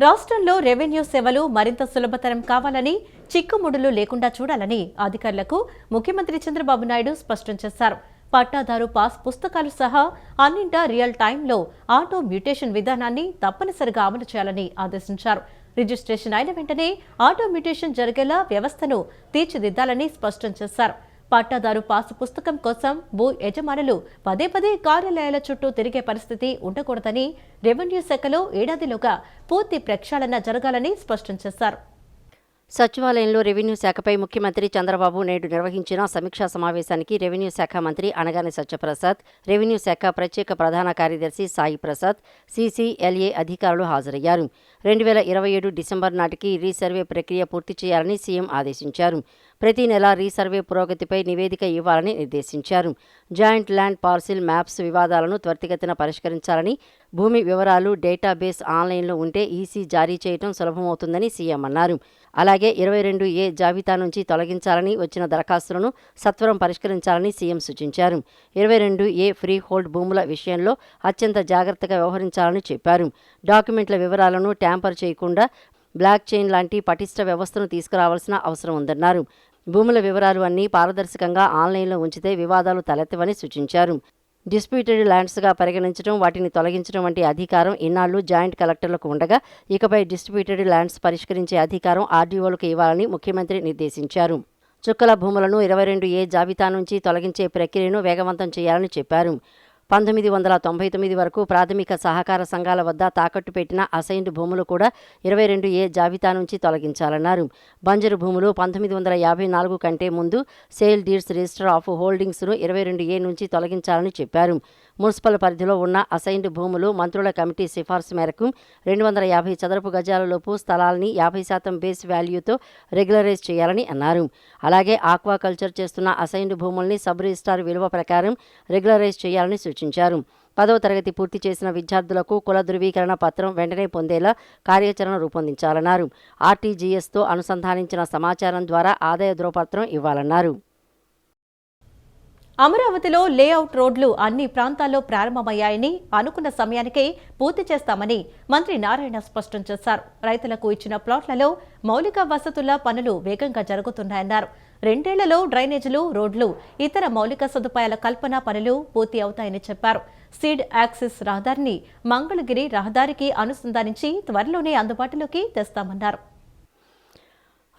రాష్ట్రంలో రెవెన్యూ సేవలు మరింత సులభతరం కావాలని, చిక్కుముడులు లేకుండా చూడాలని అధికారులకు ముఖ్యమంత్రి చంద్రబాబు నాయుడు స్పష్టం చేశారు. పట్టాదారు పాస్ పుస్తకాలు సహా అన్నింటా రియల్ టైంలో ఆటో మ్యూటేషన్ విధానాన్ని తప్పనిసరిగా అమలు చేయాలని ఆదేశించారు. రిజిస్ట్రేషన్ అయిన వెంటనే ఆటో మ్యూటేషన్ జరిగేలా వ్యవస్థను తీర్చిదిద్దాలని స్పష్టం చేశారు. పట్టాదారు పాసు పుస్తకం కోసం భూ యజమానులు పదే కార్యాలయాల చుట్టూ తిరిగే పరిస్థితి ఉండకూడదని, రెవెన్యూ శాఖలో ఏడాదిలోగా పూర్తి ప్రక్షాళన జరగాలని స్పష్టం చేశారు. సచివాలయంలో రెవెన్యూ శాఖపై ముఖ్యమంత్రి చంద్రబాబు నాయుడు నిర్వహించిన సమీక్షా సమావేశానికి రెవెన్యూ శాఖ మంత్రి అనగాని సత్యప్రసాద్, రెవెన్యూ శాఖ ప్రత్యేక ప్రధాన కార్యదర్శి సాయి ప్రసాద్, CCLA అధికారులు హాజరయ్యారు. 2027 డిసెంబర్ నాటికి రీసర్వే ప్రక్రియ పూర్తి చేయాలని సీఎం ఆదేశించారు. ప్రతి నెల రీసర్వే పురోగతిపై నివేదిక ఇవ్వాలని నిర్దేశించారు. జాయింట్ ల్యాండ్ పార్సిల్ మ్యాప్స్ వివాదాలను త్వరితగతిన పరిష్కరించాలని, భూమి వివరాలు డేటాబేస్ ఆన్లైన్లో ఉంటే ఈసీ జారీ చేయడం సులభమవుతుందని సీఎం అన్నారు. అలాగే 22A జాబితా నుంచి తొలగించాలని వచ్చిన దరఖాస్తులను సత్వరం పరిష్కరించాలని సీఎం సూచించారు. 22A ఫ్రీ హోల్డ్ భూముల విషయంలో అత్యంత జాగ్రత్తగా వ్యవహరించాలని చెప్పారు. డాక్యుమెంట్ల వివరాలను ట్యాంపర్ చేయకుండా బ్లాక్ చైన్ లాంటి పటిష్ట వ్యవస్థను తీసుకురావాల్సిన అవసరం ఉందన్నారు. భూముల వివరాలు అన్నీ పారదర్శకంగా ఆన్లైన్లో ఉంచితే వివాదాలు తలెత్తవని సూచించారు. డిస్ప్యూటెడ్ ల్యాండ్స్గా పరిగణించడం, వాటిని తొలగించడం వంటి అధికారం ఇన్నాళ్లు జాయింట్ కలెక్టర్లకు ఉండగా ఇకపై డిస్ప్యూటెడ్ ల్యాండ్స్ పరిష్కరించే అధికారం ఆర్డీఓలకు ఇవ్వాలని ముఖ్యమంత్రి నిర్దేశించారు. చుక్కల భూములను 22A జాబితా నుంచి తొలగించే ప్రక్రియను వేగవంతం చేయాలని చెప్పారు. 1999 వరకు ప్రాథమిక సహకార సంఘాల వద్ద తాకట్టు పెట్టిన అసైన్డ్ భూములు కూడా 22A జాబితా నుంచి తొలగించాలన్నారు. బంజరు భూములు 1954 కంటే ముందు సేల్ డీడ్స్ రిజిస్టర్ ఆఫ్ హోల్డింగ్స్ను 22A నుంచి తొలగించాలని చెప్పారు. మున్సిపల్ పరిధిలో ఉన్న అసైన్డ్ భూములు మంత్రుల కమిటీ సిఫార్సు మేరకు 250 చదరపు గజాలలోపు స్థలాల్ని 50% బేస్ వాల్యూతో రెగ్యులరైజ్ చేయాలని అన్నారు. అలాగే ఆక్వాకల్చర్ చేస్తున్న అసైన్డ్ భూముల్ని సబ్ రిజిస్ట్రార్ విలువ ప్రకారం రెగ్యులరైజ్ చేయాలని సూచించారు. 10వ తరగతి పూర్తి చేసిన విద్యార్థులకు కుల ధృవీకరణ పత్రం వెంటనే పొందేలా కార్యాచరణ రూపొందించాలన్నారు. RTGSతో అనుసంధానించిన సమాచారం ద్వారా ఆదాయ ధృవపత్రం ఇవ్వాలన్నారు. అమరావతిలో లేఅవుట్ రోడ్లు అన్ని ప్రాంతాల్లో ప్రారంభమయ్యాయని, అనుకున్న సమయానికే పూర్తి చేస్తామని మంత్రి నారాయణ స్పష్టం చేశారు. రైతులకు ఇచ్చిన ప్లాట్లలో మౌలిక వసతుల పనులు వేగంగా జరుగుతున్నాయన్నారు. 2 ఏళ్లలో డ్రైనేజీలు, రోడ్లు, ఇతర మౌలిక సదుపాయాల కల్పన పనులు పూర్తి అవుతాయని చెప్పారు. సీడ్ యాక్సిస్ రహదారిని మంగళగిరి రహదారికి అనుసంధానించి త్వరలోనే అందుబాటులోకి తెస్తామన్నారు.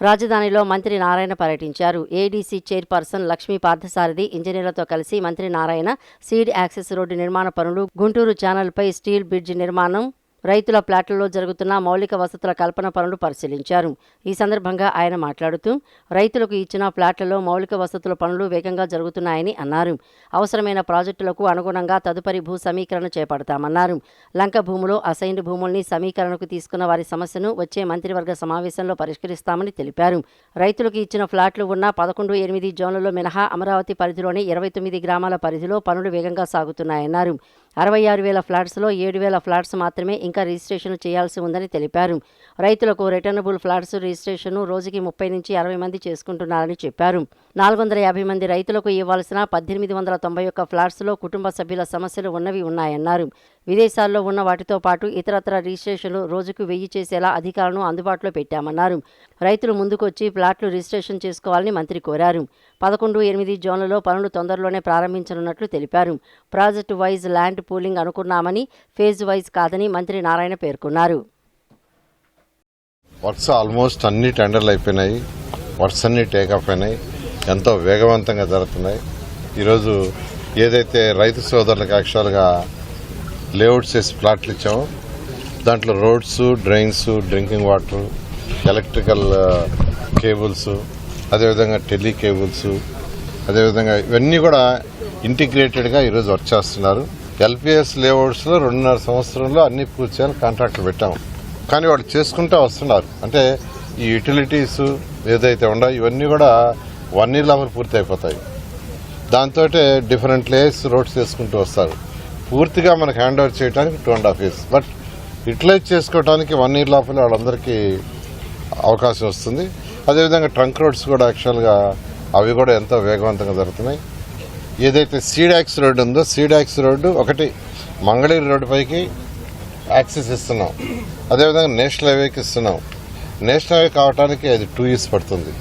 రాజధానిలో మంత్రి నారాయణ పర్యటించారు. ఏడీసీ చైర్పర్సన్ లక్ష్మీ పార్థసారథి ఇంజనీర్లతో కలిసి మంత్రి నారాయణ సీడ్ యాక్సెస్ రోడ్డు నిర్మాణ పనులు, గుంటూరు ఛానల్పై స్టీల్ బ్రిడ్జ్ నిర్మాణం, రైతుల ప్లాట్లలో జరుగుతున్న మౌలిక వసతుల కల్పన పనులు పరిశీలించారు. ఈ సందర్భంగా ఆయన మాట్లాడుతూ రైతులకు ఇచ్చిన ప్లాట్లలో మౌలిక వసతుల పనులు వేగంగా జరుగుతున్నాయని అన్నారు. అవసరమైన ప్రాజెక్టులకు అనుగుణంగా తదుపరి భూ సమీకరణ చేపడతామన్నారు. లంక భూములు, అసైన్డ్ భూముల్ని సమీకరణకు తీసుకున్న వారి సమస్యను వచ్చే మంత్రివర్గ సమావేశంలో పరిష్కరిస్తామని తెలిపారు. రైతులకు ఇచ్చిన ఫ్లాట్లు ఉన్న 11-8 జోన్లలో మినహా అమరావతి పరిధిలోని 29 గ్రామాల పరిధిలో పనులు వేగంగా సాగుతున్నాయన్నారు. 66,000 ఫ్లాట్స్లో 7,000 ఫ్లాట్స్ మాత్రమే ఇంకా రిజిస్ట్రేషన్ చేయాల్సి ఉందని తెలిపారు. రైతులకు రిటర్నబుల్ ఫ్లాట్స్ రిజిస్ట్రేషన్ రోజుకి 30 నుంచి 60 మంది చేసుకుంటున్నారని చెప్పారు. 450 మంది రైతులకు ఇవ్వాల్సిన 1891 ఫ్లాట్స్లో కుటుంబ సభ్యుల సమస్యలు ఉన్నాయన్నారు. విదేశాల్లో ఉన్న వాటితో పాటు ఇతరత్ర రిజిస్ట్రేషన్లు రోజుకు 1000 చేసేలా అధికారులను అందుబాటులో పెట్టామన్నారు. రైతులు ముందుకొచ్చి ఫ్లాట్లు రిజిస్ట్రేషన్ చేసుకోవాలని మంత్రి కోరారు. 11-8 జోన్లలో పనులు తొందరలోనే ప్రారంభించనున్నట్లు తెలిపారు. ప్రాజెక్టు వైజ్ ల్యాండ్ పూలింగ్ అనుకున్నామని, ఫేజ్ వైజ్ కాదని మంత్రి నారాయణ పేర్కొన్నారు. వర్క్స్ ఆల్మోస్ట్ అన్ని టెండర్లు అయిపోయినాయి. వర్క్స్ అన్ని టేకాఫ్ అయినాయి. ఎంతో వేగవంతంగా జరుగుతున్నాయి. ఈరోజు ఏదైతే రైతు సోదరులకు యాక్చువల్గా లేఅవుట్స్ వేసి ప్లాట్లు ఇచ్చామో దాంట్లో roads, drains, drinking water, electrical cables, అదేవిధంగా టెలి కేబుల్స్, అదేవిధంగా ఇవన్నీ కూడా ఇంటిగ్రేటెడ్గా ఈరోజు వర్క్ చేస్తున్నారు. LPS లేఅవుట్స్లో 2.5 సంవత్సరంలో అన్ని పూర్తి చేయాలని కాంట్రాక్టులు పెట్టాము. కానీ వాళ్ళు చేసుకుంటూ వస్తున్నారు. అంటే ఈ యూటిలిటీస్ ఏదైతే ఉన్నాయో ఇవన్నీ కూడా 1 year లోపల పూర్తి అయిపోతాయి. దాంతో డిఫరెంట్ లేయర్స్ రోడ్స్ చేసుకుంటూ వస్తారు. పూర్తిగా మనకు హ్యాండ్ ఓవర్ చేయడానికి 2.5 years. బట్ యూటిలైజ్ చేసుకోవడానికి 1 year లోపల వాళ్ళందరికీ అవకాశం వస్తుంది. అదేవిధంగా ట్రంక్ రోడ్స్ కూడా యాక్చువల్గా అవి కూడా ఎంతో వేగవంతంగా జరుగుతున్నాయి. ఏదైతే సీడ్ యాక్స్ రోడ్డు ఉందో సీడ్ యాక్స్ రోడ్డు ఒకటి మంగళగిరి రోడ్డు పైకి యాక్సెస్ ఇస్తున్నాం. అదేవిధంగా నేషనల్ హైవేకి ఇస్తున్నాం. నేషనల్ హైవే కావడానికి అది 2 years పడుతుంది.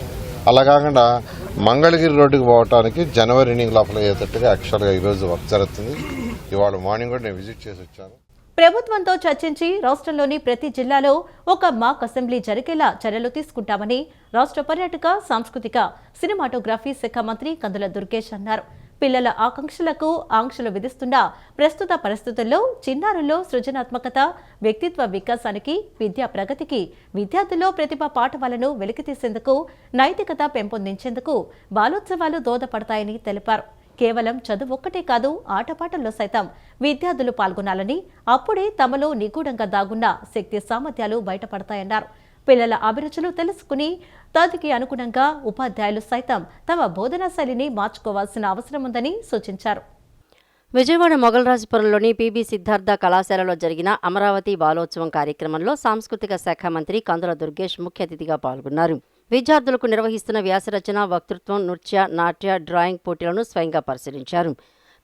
అలా కాకుండా మంగళగిరి రోడ్డుకి పోవడానికి జనవరి ఎండింగ్ లోపల అయ్యేటట్టుగా యాక్చువల్గా ఈరోజు వర్క్ జరుగుతుంది. ఇవాళ మార్నింగ్ కూడా నేను విజిట్ చేసి వచ్చాను. ప్రభుత్వంతో చర్చించి రాష్ట్రంలోని ప్రతి జిల్లాలో ఒక మాక్ అసెంబ్లీ జరిగేలా చర్యలు తీసుకుంటామని రాష్ట్ర పర్యాటక, సాంస్కృతిక, సినిమాటోగ్రఫీ శాఖ మంత్రి కందుల దుర్గేష్ అన్నారు. పిల్లల ఆకాంక్షలకు ఆంక్షలు విధిస్తున్న ప్రస్తుత పరిస్థితుల్లో చిన్నారుల్లో సృజనాత్మకత, వ్యక్తిత్వ వికాసానికి, విద్యా ప్రగతికి, విద్యార్థుల్లో ప్రతిభ పాఠవాలను వెలికితీసేందుకు, నైతికత పెంపొందించేందుకు బాలోత్సవాలు దోహదపడతాయని తెలిపారు. కేవలం చదువు ఒక్కటే కాదు, ఆటపాటల్లో సైతం విద్యార్థులు పాల్గొనాలని, అప్పుడే తమలో నిగూఢంగా దాగున్న శక్తి సామర్థ్యాలు బయటపడతాయన్నారు. పిల్లల అభిరుచులు తెలుసుకుని తదికి అనుగుణంగా ఉపాధ్యాయులు సైతం తమ బోధనా శైలిని మార్చుకోవాల్సిన అవసరం ఉందని సూచించారు. విజయవాడ మొగల్రాజపురంలోని పీబీ సిద్ధార్థ కళాశాలలో జరిగిన అమరావతి బాలోత్సవం కార్యక్రమంలో సాంస్కృతిక శాఖ మంత్రి కందుల దుర్గేష్ ముఖ్య అతిథిగా పాల్గొన్నారు. విద్యార్థులకు నిర్వహిస్తున్న వ్యాసరచన, వక్తృత్వం, నృత్య, నాట్య, డ్రాయింగ్ పోటీలను స్వయంగా పరిశీలించారు.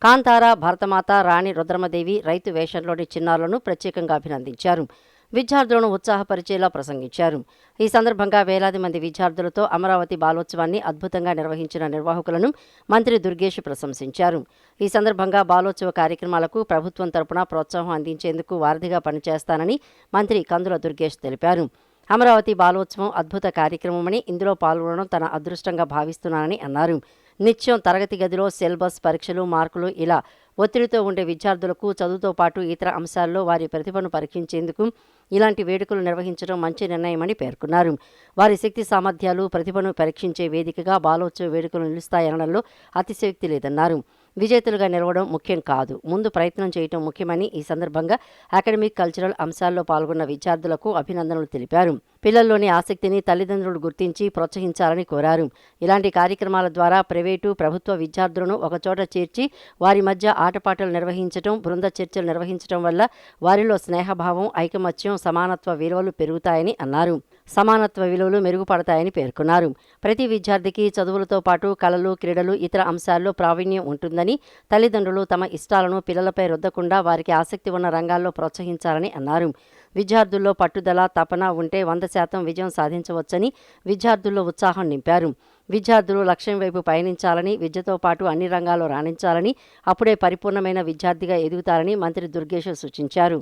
కాంతార, భరతమాత, రాణి రుద్రమదేవి, రైతు వేషంలోని చిన్నారులను ప్రత్యేకంగా అభినందించారు. విద్యార్థులను ఉత్సాహపరిచేలా ప్రసంగించారు. ఈ సందర్భంగా వేలాది మంది విద్యార్థులతో అమరావతి బాలోత్సవాన్ని అద్భుతంగా నిర్వహించిన నిర్వాహకులను మంత్రి దుర్గేష్ ప్రశంసించారు. ఈ సందర్భంగా బాలోత్సవ కార్యక్రమాలకు ప్రభుత్వం తరపున ప్రోత్సాహం అందించేందుకు వారధిగా పనిచేస్తానని మంత్రి కందుల దుర్గేష్ తెలిపారు. అమరావతి బాలోత్సవం అద్భుత కార్యక్రమమని, ఇందులో పాల్గొనడం తన అదృష్టంగా భావిస్తున్నానని అన్నారు. నిత్యం తరగతి గదిలో సిలబస్, పరీక్షలు, మార్కులు ఇలా ఒత్తిడితో ఉండే విద్యార్థులకు చదువుతో పాటు ఇతర అంశాల్లో వారి ప్రతిభను పరీక్షించేందుకు ఇలాంటి వేడుకలు నిర్వహించడం మంచి నిర్ణయమని పేర్కొన్నారు. వారి శక్తి సామర్థ్యాలు, ప్రతిభను పరీక్షించే వేదికగా బాలోత్సవ వేడుకలు నిలుస్తాయనడంలో అతిశయోక్తి లేదన్నారు. విజేతలుగా నిలవడం ముఖ్యం కాదు, ముందు ప్రయత్నం చేయడం ముఖ్యమని ఈ సందర్భంగా అకాడమిక్, కల్చరల్ అంశాల్లో పాల్గొన్న విద్యార్థులకు అభినందనలు తెలిపారు. పిల్లల్లోని ఆసక్తిని తల్లిదండ్రులు గుర్తించి ప్రోత్సహించాలని కోరారు. ఇలాంటి కార్యక్రమాల ద్వారా ప్రైవేటు, ప్రభుత్వ విద్యార్థులను ఒకచోట చేర్చి వారి మధ్య ఆటపాటలు నిర్వహించడం, బృంద చర్చలు నిర్వహించడం వల్ల వారిలో స్నేహభావం, ఐకమత్యం, సమానత్వ విలువలు పెరుగుతాయని అన్నారు. సమానత్వ విలువలు మెరుగుపడతాయని పేర్కొన్నారు. ప్రతి విద్యార్థికి చదువులతో పాటు కళలు, క్రీడలు, ఇతర అంశాల్లో ప్రావీణ్యం ఉంటుందని, తల్లిదండ్రులు తమ ఇష్టాలను పిల్లలపై రుద్దకుండా వారికి ఆసక్తి ఉన్న రంగాల్లో ప్రోత్సహించాలని అన్నారు. విద్యార్థుల్లో పట్టుదల, తపన ఉంటే 100% విజయం సాధించవచ్చని విద్యార్థుల్లో ఉత్సాహం నింపారు. విద్యార్థులు లక్ష్యం వైపు పయనించాలని, విద్యతో పాటు అన్ని రంగాల్లో రాణించాలని, అప్పుడే పరిపూర్ణమైన విద్యార్థిగా ఎదుగుతారని మంత్రి దుర్గేష్ సూచించారు.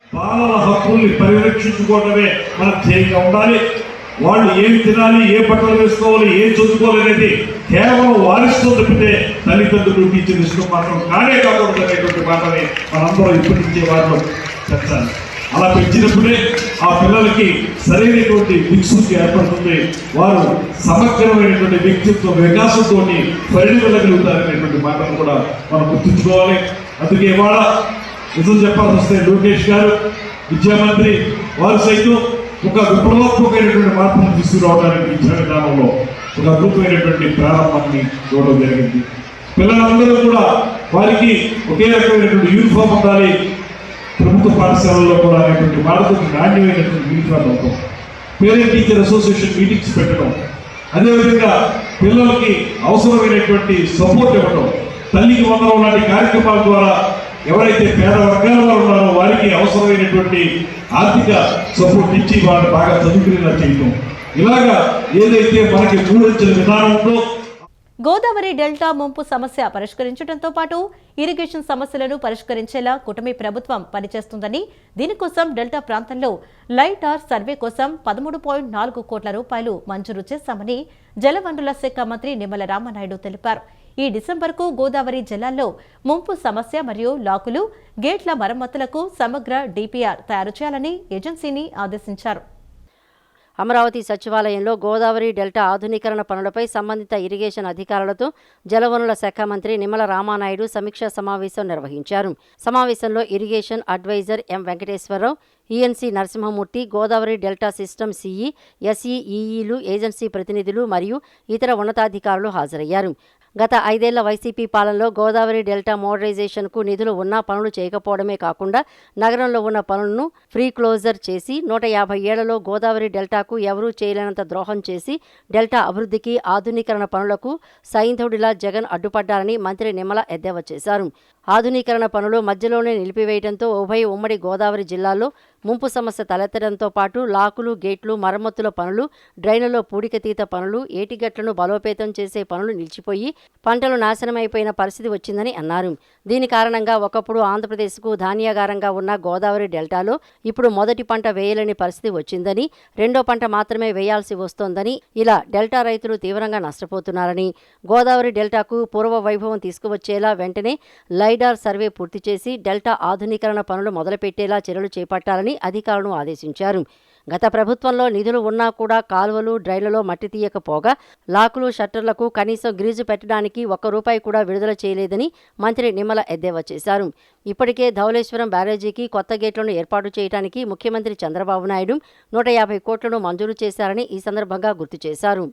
బాలల హక్కుల్ని పరిరక్షించుకోవడమే మన ధ్యేయంగా ఉండాలి. వాళ్ళు ఏమి తినాలి, ఏ బట్టలు వేసుకోవాలి, ఏం చదువుకోవాలి అనేది కేవలం వారిస్తూ తప్పితే తల్లిదండ్రులు, టీచర్ ఇష్టం మాత్రం కానే కాకూడదు అనేటువంటి మాటని మనందరం ఇప్పటి నుంచే వారిలో పెంచాలి. అలా పెంచినప్పుడే ఆ పిల్లలకి సరైనటువంటి దిక్సూచి ఏర్పడుతుంది. వారు సమగ్రమైనటువంటి వ్యక్తిత్వ వికాసంతో పరిణితులగలుగుతారనేటువంటి మాటను కూడా మనం గుర్తుంచుకోవాలి. అందుకే ఇవాళ నిజం చెప్పాల్సి వస్తే లోకేష్ గారు, విద్యామంత్రి వారు సైతం ఒక విప్లవాత్మకమైనటువంటి మార్పును తీసుకురావడానికి విద్యా విధానంలో ఒక అద్భుతమైనటువంటి ప్రారంభాన్ని చూడడం జరిగింది. పిల్లలందరూ కూడా వారికి ఒకే రకమైనటువంటి యూనిఫామ్ ఉండాలి, ప్రభుత్వ పాఠశాలల్లో కూడా అనేటువంటి వాళ్ళతో నాణ్యమైనటువంటి యూనిఫామ్ అవడం, పేరెంట్ టీచర్ అసోసియేషన్ మీటింగ్స్ పెట్టడం, అదేవిధంగా పిల్లలకి అవసరమైనటువంటి సపోర్ట్ ఇవ్వడం, తల్లికి వందనం లాంటి కార్యక్రమాల ద్వారా ఎవరైతే పేద వర్గాల వారు ఉన్నారో వారికి అవసరమైనటువంటి ఆర్థిక సపోర్ట్ ఇచ్చి వారిని బాగా చదువుకునేలా చేయటం, ఇలాగా ఏదైతే మనకి మూడించిన విధానం ఉందో. గోదావరి డెల్టా ముంపు సమస్య పరిష్కరించడంతో పాటు ఇరిగేషన్ సమస్యలను పరిష్కరించేలా కూటమి ప్రభుత్వం పనిచేస్తుందని, దీనికోసం డెల్టా ప్రాంతంలో లైట్ ఆర్ సర్వే కోసం 13.4 కోట్ల రూపాయలు మంజూరు చేశామని జలవనరుల శాఖ మంత్రి నిమ్మల రామానాయుడు తెలిపారు. ఈ డిసెంబర్కు గోదావరి జిల్లాల్లో ముంపు సమస్య మరియు లాకులు, గేట్ల మరమ్మతులకు సమగ్ర డిపిఆర్ తయారు చేయాలని ఏజెన్సీని ఆదేశించారు. అమరావతి సచివాలయంలో గోదావరి డెల్టా ఆధునీకరణ పనులపై సంబంధిత ఇరిగేషన్ అధికారులతో జలవనరుల శాఖ మంత్రి నిమ్మల రామానాయుడు సమీక్షా సమావేశం నిర్వహించారు. సమావేశంలో irrigation adviser M Venkateswara Rao, ENC Narasimha Murthy, Godavari delta system CE, ఎస్ఈఈలు, ఏజెన్సీ ప్రతినిధులు మరియు ఇతర ఉన్నతాధికారులు హాజరయ్యారు. గత 5 ఏళ్ల వైసీపీ పాలనలో గోదావరి డెల్టా మోడరైజేషన్కు నిధులు ఉన్నా పనులు చేయకపోవడమే కాకుండా నగరంలో ఉన్న పనులను ఫ్రీ క్లోజర్ చేసి 150 ఏళ్లలో గోదావరి డెల్టాకు ఎవరూ చేయలేనంత ద్రోహం చేసి డెల్టా అభివృద్ధికి, ఆధునీకరణ పనులకు సైంధవుడిలా జగన్ అడ్డుపడ్డారని మంత్రి నిమ్మల ఎద్దేవా చేశారు. ఆధునీకరణ పనులు మధ్యలోనే నిలిపివేయడంతో ఉమ్మడి గోదావరి జిల్లాల్లో ముంపు సమస్య తలెత్తడంతో పాటు లాకులు, గేట్లు, మరమ్మతుల పనులు, డ్రైన్లలో పూడికతీత పనులు, ఏటిగట్లను బలోపేతం చేసే పనులు నిలిచిపోయి పంటలు నాశనమైపోయిన పరిస్థితి వచ్చిందని అన్నారు. దీని కారణంగా ఒకప్పుడు ఆంధ్రప్రదేశ్కు ధాన్యాగారంగా ఉన్న గోదావరి డెల్టాలో ఇప్పుడు మొదటి పంట వేయలేని పరిస్థితి వచ్చిందని, రెండో పంట మాత్రమే వేయాల్సి వస్తోందని, ఇలా డెల్టా రైతులు తీవ్రంగా నష్టపోతున్నారని, గోదావరి డెల్టాకు పూర్వ వైభవం తీసుకువచ్చేలా వెంటనే లైడార్ సర్వే పూర్తి చేసి డెల్టా ఆధునీకరణ పనులు మొదలుపెట్టేలా చర్యలు చేపట్టాలని అధికారులను ఆదేశించారు. గత ప్రభుత్వంలో నిధులు ఉన్నా కూడా కాలువలు, డ్రైన్లలో మట్టి తీయకపోగా లాకులు, షట్టర్లకు కనీసం గ్రీజు పెట్టడానికి ₹1 కూడా విడుదల చేయలేదని మంత్రి నిమ్మల ఎద్దేవా చేశారు. ఇప్పటికే ధవళేశ్వరం బ్యారేజీకి కొత్త గేట్లను ఏర్పాటు చేయడానికి ముఖ్యమంత్రి చంద్రబాబు నాయుడు 150 కోట్లను మంజూరు చేశారని ఈ సందర్భంగా గుర్తు చేశారు.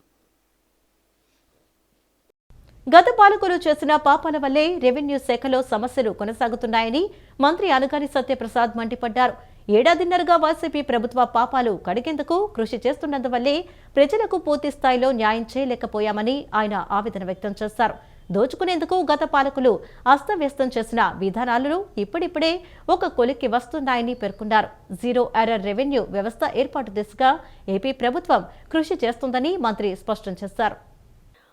గత పాలకులు చేసిన పాపాల వల్లే రెవెన్యూ శాఖలో సమస్యలు కొనసాగుతున్నాయని మంత్రి అనగాని సత్యప్రసాద్ మండిపడ్డారు. ఏడాదిన్నరగా వైసీపీ ప్రభుత్వ పాపాలు కడిగేందుకు కృషి చేస్తున్నందువల్లే ప్రజలకు పూర్తి స్థాయిలో న్యాయం చేయలేకపోయామని ఆయన ఆవేదన వ్యక్తం చేశారు. దోచుకునేందుకు గత పాలకులు అస్తవ్యస్తం చేసిన విధానాలను ఇప్పుడిప్పుడే ఒక కొలిక్కి వస్తున్నాయని పేర్కొన్నారు. జీరో ఎర్రర్ రెవెన్యూ వ్యవస్థ ఏర్పాటు దిశగా ఏపీ ప్రభుత్వం కృషి చేస్తుందని మంత్రి స్పష్టం చేశారు.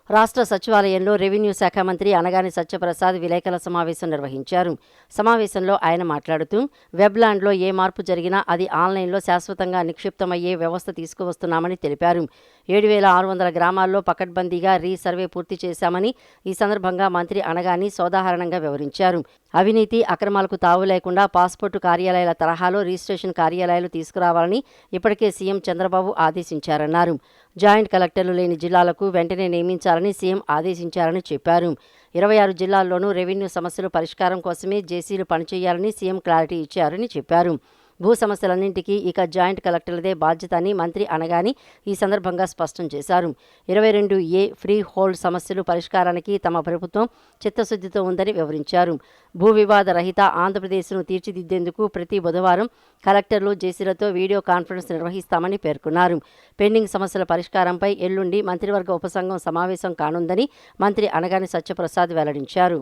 రాష్ట్ర సచివాలయంలో రెవెన్యూ శాఖ మంత్రి అనగాని సత్యప్రసాద్ విలేకరుల సమావేశం నిర్వహించారు. సమావేశంలో ఆయన మాట్లాడుతూ వెబ్లాండ్లో ఏ మార్పు జరిగినా అది ఆన్లైన్లో శాశ్వతంగా నిక్షిప్తమయ్యే వ్యవస్థ తీసుకువస్తున్నామని తెలిపారు. 7,600 గ్రామాల్లో పకడ్బందీగా రీసర్వే పూర్తి చేశామని ఈ సందర్భంగా మంత్రి అనగాని సోదాహరణంగా వివరించారు. అవినీతి, అక్రమాలకు తావు లేకుండా పాస్పోర్టు కార్యాలయాల తరహాలో రిజిస్ట్రేషన్ కార్యాలయాలు తీసుకురావాలని ఇప్పటికే సీఎం చంద్రబాబు ఆదేశించారన్నారు. జాయింట్ కలెక్టర్లు లేని జిల్లాలకు వెంటనే నియమించాలని సీఎం ఆదేశించారని చెప్పారు. 26 జిల్లాల్లోనూ రెవెన్యూ సమస్యల పరిష్కారం కోసమే జేసీలు పనిచేయాలని సీఎం క్లారిటీ ఇచ్చారని చెప్పారు. భూ సమస్యలన్నింటికీ ఇక జాయింట్ కలెక్టర్లదే బాధ్యత అని మంత్రి అనగాని ఈ సందర్భంగా స్పష్టం చేశారు. 22A ఫ్రీ హోల్డ్ సమస్యలు పరిష్కారానికి తమ ప్రభుత్వం చిత్తశుద్ధితో ఉందని వివరించారు. భూ వివాద రహిత ఆంధ్రప్రదేశ్ను తీర్చిదిద్దేందుకు ప్రతి బుధవారం కలెక్టర్లు, జేసీలతో వీడియో కాన్ఫరెన్స్ నిర్వహిస్తామని పేర్కొన్నారు. పెండింగ్ సమస్యల పరిష్కారంపై ఎల్లుండి మంత్రివర్గ ఉపసంఘం సమావేశం కానుందని మంత్రి అనగాని సత్యప్రసాద్ వెల్లడించారు.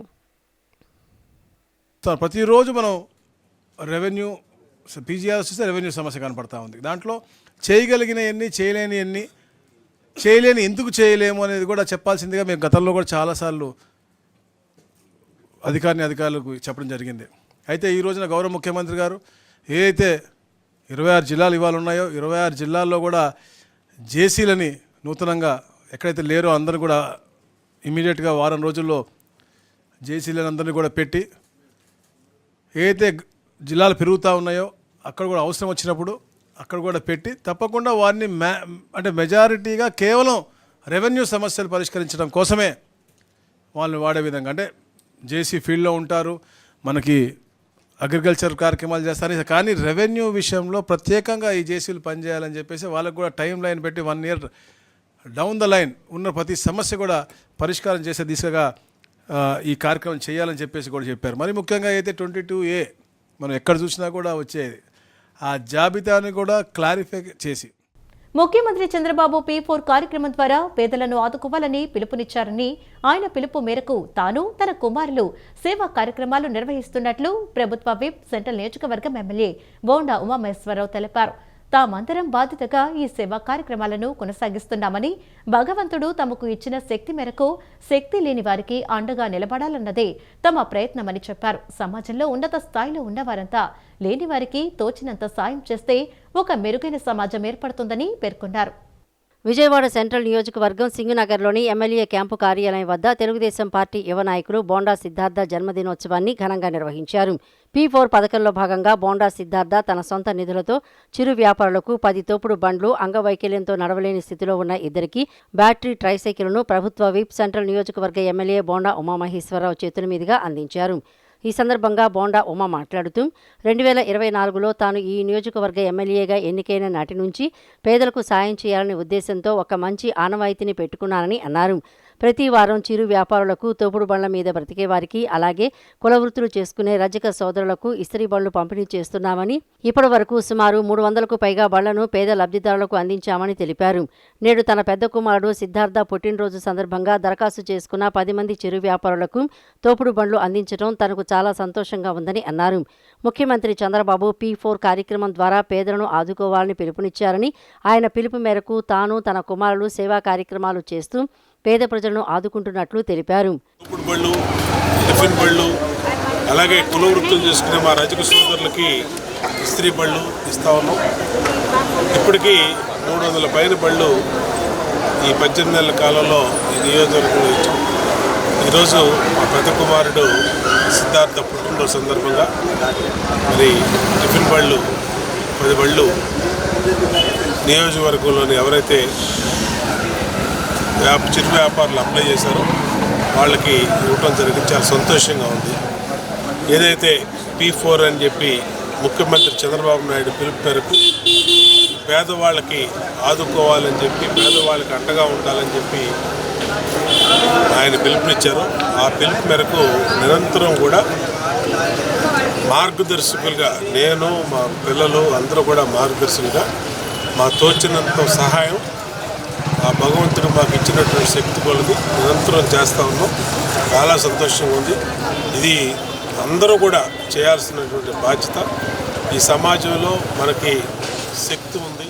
ప్రతిరోజు మనం రెవెన్యూ పీజీఆర్ చూస్తే రెవెన్యూ సమస్య కనపడతా ఉంది. దాంట్లో చేయగలిగినవన్నీ, చేయలేని ఎందుకు చేయలేము అనేది కూడా చెప్పాల్సిందిగా మేము గతంలో కూడా చాలాసార్లు అధికారులకు చెప్పడం జరిగింది. అయితే ఈ రోజున గౌరవ ముఖ్యమంత్రి గారు ఏదైతే 26 జిల్లాలు ఇవాళ ఉన్నాయో 26 జిల్లాల్లో కూడా జేసీలని నూతనంగా ఎక్కడైతే లేరో అందరూ కూడా ఇమీడియట్గా వారం రోజుల్లో జేసీలని అందరినీ కూడా పెట్టి ఏదైతే జిల్లాలు పెరుగుతూ ఉన్నాయో అక్కడ కూడా అవసరం వచ్చినప్పుడు అక్కడ కూడా పెట్టి తప్పకుండా వారిని మెజారిటీగా కేవలం రెవెన్యూ సమస్యలు పరిష్కరించడం కోసమే వాళ్ళని వాడే విధంగా, అంటే జేసీ ఫీల్డ్లో ఉంటారు, మనకి అగ్రికల్చర్ కార్యక్రమాలు చేస్తారు, కానీ రెవెన్యూ విషయంలో ప్రత్యేకంగా ఈ జేసీలు పనిచేయాలని చెప్పేసి వాళ్ళకు కూడా టైం లైన్ పెట్టి 1 year డౌన్ ద లైన్ ఉన్న ప్రతి సమస్య కూడా పరిష్కారం చేసే దిశగా ఈ కార్యక్రమం చేయాలని చెప్పేసి కూడా చెప్పారు. మరి ముఖ్యంగా అయితే 22A మనం ఎక్కడ చూసినా కూడా వచ్చేది ఆ జాబితాని కూడా క్లారిఫై చేసి ముఖ్యమంత్రి చంద్రబాబు P4 కార్యక్రమం ద్వారా పేదలను ఆదుకోవాలని పిలుపునిచ్చారని, ఆయన పిలుపు మేరకు తాను, తన కుమారులు సేవా కార్యక్రమాలు నిర్వహిస్తున్నట్లు ప్రభుత్వ విప్ సెంట్రల్ నియోజకవర్గం ఎమ్మెల్యే బోండా ఉమామహేశ్వరరావు తెలిపారు. తామందరం బాధ్యతగా ఈ సేవా కార్యక్రమాలను కొనసాగిస్తున్నామని, భగవంతుడు తమకు ఇచ్చిన శక్తి మేరకు శక్తి లేని వారికి అండగా నిలబడాలన్నదే తమ ప్రయత్నమని చెప్పారు. సమాజంలో ఉన్నత స్థాయిలో ఉన్నవారంతా లేని వారికి తోచినంత సాయం చేస్తే ఒక మెరుగైన సమాజం ఏర్పడుతుందని పేర్కొన్నారు. విజయవాడ సెంట్రల్ నియోజకవర్గం సింగనగర్లోని ఎమ్మెల్యే క్యాంపు కార్యాలయం వద్ద తెలుగుదేశం పార్టీ యువ నాయకులు బోండా సిద్ధార్థ జన్మదినోత్సవాన్ని ఘనంగా నిర్వహించారు. P4 పథకంలో భాగంగా బోండా సిద్ధార్థ తన సొంత నిధులతో చిరు వ్యాపారులకు 10 తోపుడు బండ్లు, అంగవైకల్యంతో నడవలేని స్థితిలో ఉన్న 2కి బ్యాటరీ ట్రైసైకిల్ను ప్రభుత్వ విప్ సెంట్రల్ నియోజకవర్గ ఎమ్మెల్యే బోండా ఉమామహేశ్వరరావు చేతుల మీదుగా అందించారు. ఈ సందర్భంగా బోండా ఉమ మాట్లాడుతూ 2024లో తాను ఈ నియోజకవర్గ ఎమ్మెల్యేగా ఎన్నికైన నాటి నుంచి పేదలకు సాయం చేయాలనే ఉద్దేశంతో ఒక మంచి ఆనవాయితీని పెట్టుకున్నానని అన్నారు. ప్రతి వారం చిరు వ్యాపారులకు, తోపుడు బండ్ల మీద బ్రతికే వారికి, అలాగే కుల వృత్తులు చేసుకునే రజక సోదరులకు ఇస్త్రీ బండ్లు పంపిణీ చేస్తున్నామని, ఇప్పటి వరకు సుమారు 300కు పైగా బండ్లను పేద లబ్ధిదారులకు అందించామని తెలిపారు. నేడు తన పెద్ద కుమారుడు సిద్ధార్థ పుట్టినరోజు సందర్భంగా దరఖాస్తు చేసుకున్న 10 మంది చిరు వ్యాపారులకు తోపుడు బండ్లు అందించడం తనకు చాలా సంతోషంగా ఉందని అన్నారు. ముఖ్యమంత్రి చంద్రబాబు P4 కార్యక్రమం ద్వారా పేదలను ఆదుకోవాలని పిలుపునిచ్చారని, ఆయన పిలుపు మేరకు తాను, తన కుమారులు సేవా కార్యక్రమాలు చేస్తూ పేద ప్రజలను ఆదుకుంటున్నట్లు తెలిపారు. బళ్ళు, టిఫిన్ బళ్ళు, అలాగే కుల వృత్తులు చేసుకునే మా రజక సోదరులకి ఇస్త్రీ బళ్ళు ఇస్తా ఉన్నాం. ఇప్పటికీ 300 పైన బళ్ళు ఈ 18 నెలల కాలంలో ఈ నియోజకవర్గంలో ఇచ్చాం. ఈరోజు మా పెద్ద కుమారుడు సిద్ధార్థ పుట్టినరోజు సందర్భంగా మరి టిఫిన్ బళ్ళు 10 బళ్ళు నియోజకవర్గంలోని ఎవరైతే చిరు వ్యాపారులు అప్లై చేశారో వాళ్ళకి ఇవ్వటం జరిగింది. చాలా సంతోషంగా ఉంది. ఏదైతే P4 అని చెప్పి ముఖ్యమంత్రి చంద్రబాబు నాయుడు పిలుపు మేరకు పేదవాళ్ళకి ఆదుకోవాలని చెప్పి, పేదవాళ్ళకి అండగా ఉండాలని చెప్పి ఆయన పిలుపునిచ్చారు. ఆ పిలుపు మేరకు నిరంతరం కూడా మార్గదర్శకులుగా నేను, మా పిల్లలు అందరూ కూడా మార్గదర్శకులుగా మా తోచినంత సహాయం ఆ భగవంతుడు మాకు ఇచ్చినటువంటి శక్తి కొలది నిరంతరం చేస్తూ ఉన్నాం. చాలా సంతోషంగా ఉంది. ఇది అందరూ కూడా చేయాల్సినటువంటి బాధ్యత. ఈ సమాజంలో మనకి శక్తి ఉంది.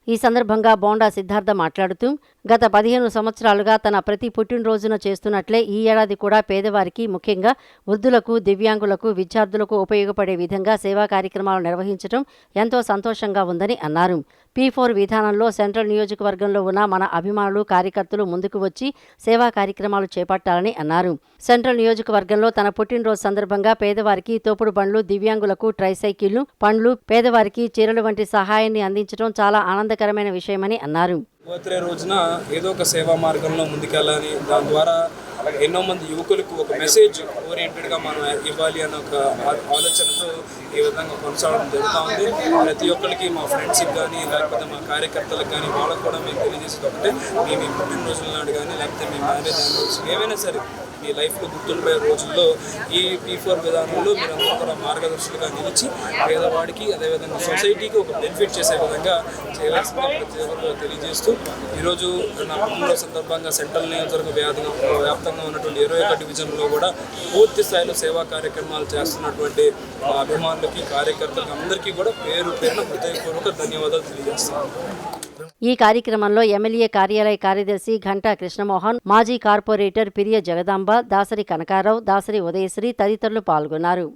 ఈ సందర్భంగా బోండా సిద్ధార్థ మాట్లాడుతూ, గత 15 సంవత్సరాలుగా తన ప్రతి పుట్టినరోజున చేస్తున్నట్లే ఈ ఏడాది కూడా పేదవారికి, ముఖ్యంగా వృద్ధులకు, దివ్యాంగులకు, విద్యార్థులకు ఉపయోగపడే విధంగా సేవా కార్యక్రమాలు నిర్వహించడం ఎంతో సంతోషంగా ఉందని అన్నారు. P4 విధానంలో సెంట్రల్ నియోజకవర్గంలో ఉన్న మన అభిమానులు, కార్యకర్తలు ముందుకు వచ్చి సేవా కార్యక్రమాలు చేపట్టాలని అన్నారు. సెంట్రల్ నియోజకవర్గంలో తన పుట్టినరోజు సందర్భంగా పేదవారికి తోపుడు బండ్లు, దివ్యాంగులకు ట్రైసైకిళ్లు, పండ్లు, పేదవారికి చీరలు వంటి సహాయాన్ని అందించడం చాలా ఆనందకరమైన విషయమని అన్నారు. బర్త్డే రోజున ఏదో ఒక సేవా మార్గంలో ముందుకెళ్ళాలని, దాని ద్వారా ఎన్నో మంది యువకులకు ఒక మెసేజ్ ఓరియంటెడ్గా మనం ఇవ్వాలి అన్న ఒక ఆలోచనతో ఈ విధంగా కొనసాగడం జరుగుతూ ఉంది. ప్రతి ఒక్కరికి, మా ఫ్రెండ్స్కి కానీ లేకపోతే మా కార్యకర్తలకు కానీ వాళ్ళకు కూడా మేము తెలియజేసేది ఒకటే, మీ పుట్టినరోజుల నాడు కానీ లేకపోతే మీ మ్యారేజ్ యానివర్సరీ ఏవైనా సరే మీ లైఫ్లో గుర్తుండిపోయే రోజుల్లో ఈ P4 విధానంలో మీరందరూ కూడా మార్గదర్శకులుగా నిలిచి పేదవాడికి, అదేవిధంగా సొసైటీకి ఒక బెనిఫిట్ చేసే విధంగా చేయాల్సిందిగా ప్రతి ఒక్కరు తెలియజేస్తూ, ఈరోజు నా పుట్టినరోజు సందర్భంగా సెంట్రల్ నియోజకవర్గ వ్యాప్తంగా ఉన్నటువంటి 21 డివిజన్లో కూడా పూర్తి స్థాయిలో సేవా కార్యక్రమాలు చేస్తున్నటువంటి మా అభిమానులకి, కార్యకర్తలకి అందరికీ కూడా పేరు పేరున హృదయపూర్వక ధన్యవాదాలు తెలియజేస్తున్నాను. ఈ కార్యక్రమంలో ఎమ్మెల్యే కార్యాలయ కార్యదర్శి ఘంటా కృష్ణమోహన్, మాజీ కార్పొరేటర్ పిరియ జగదాంబ, దాసరి కనకారావు, దాసరి ఉదయశ్రీ తదితరులు పాల్గొన్నారు.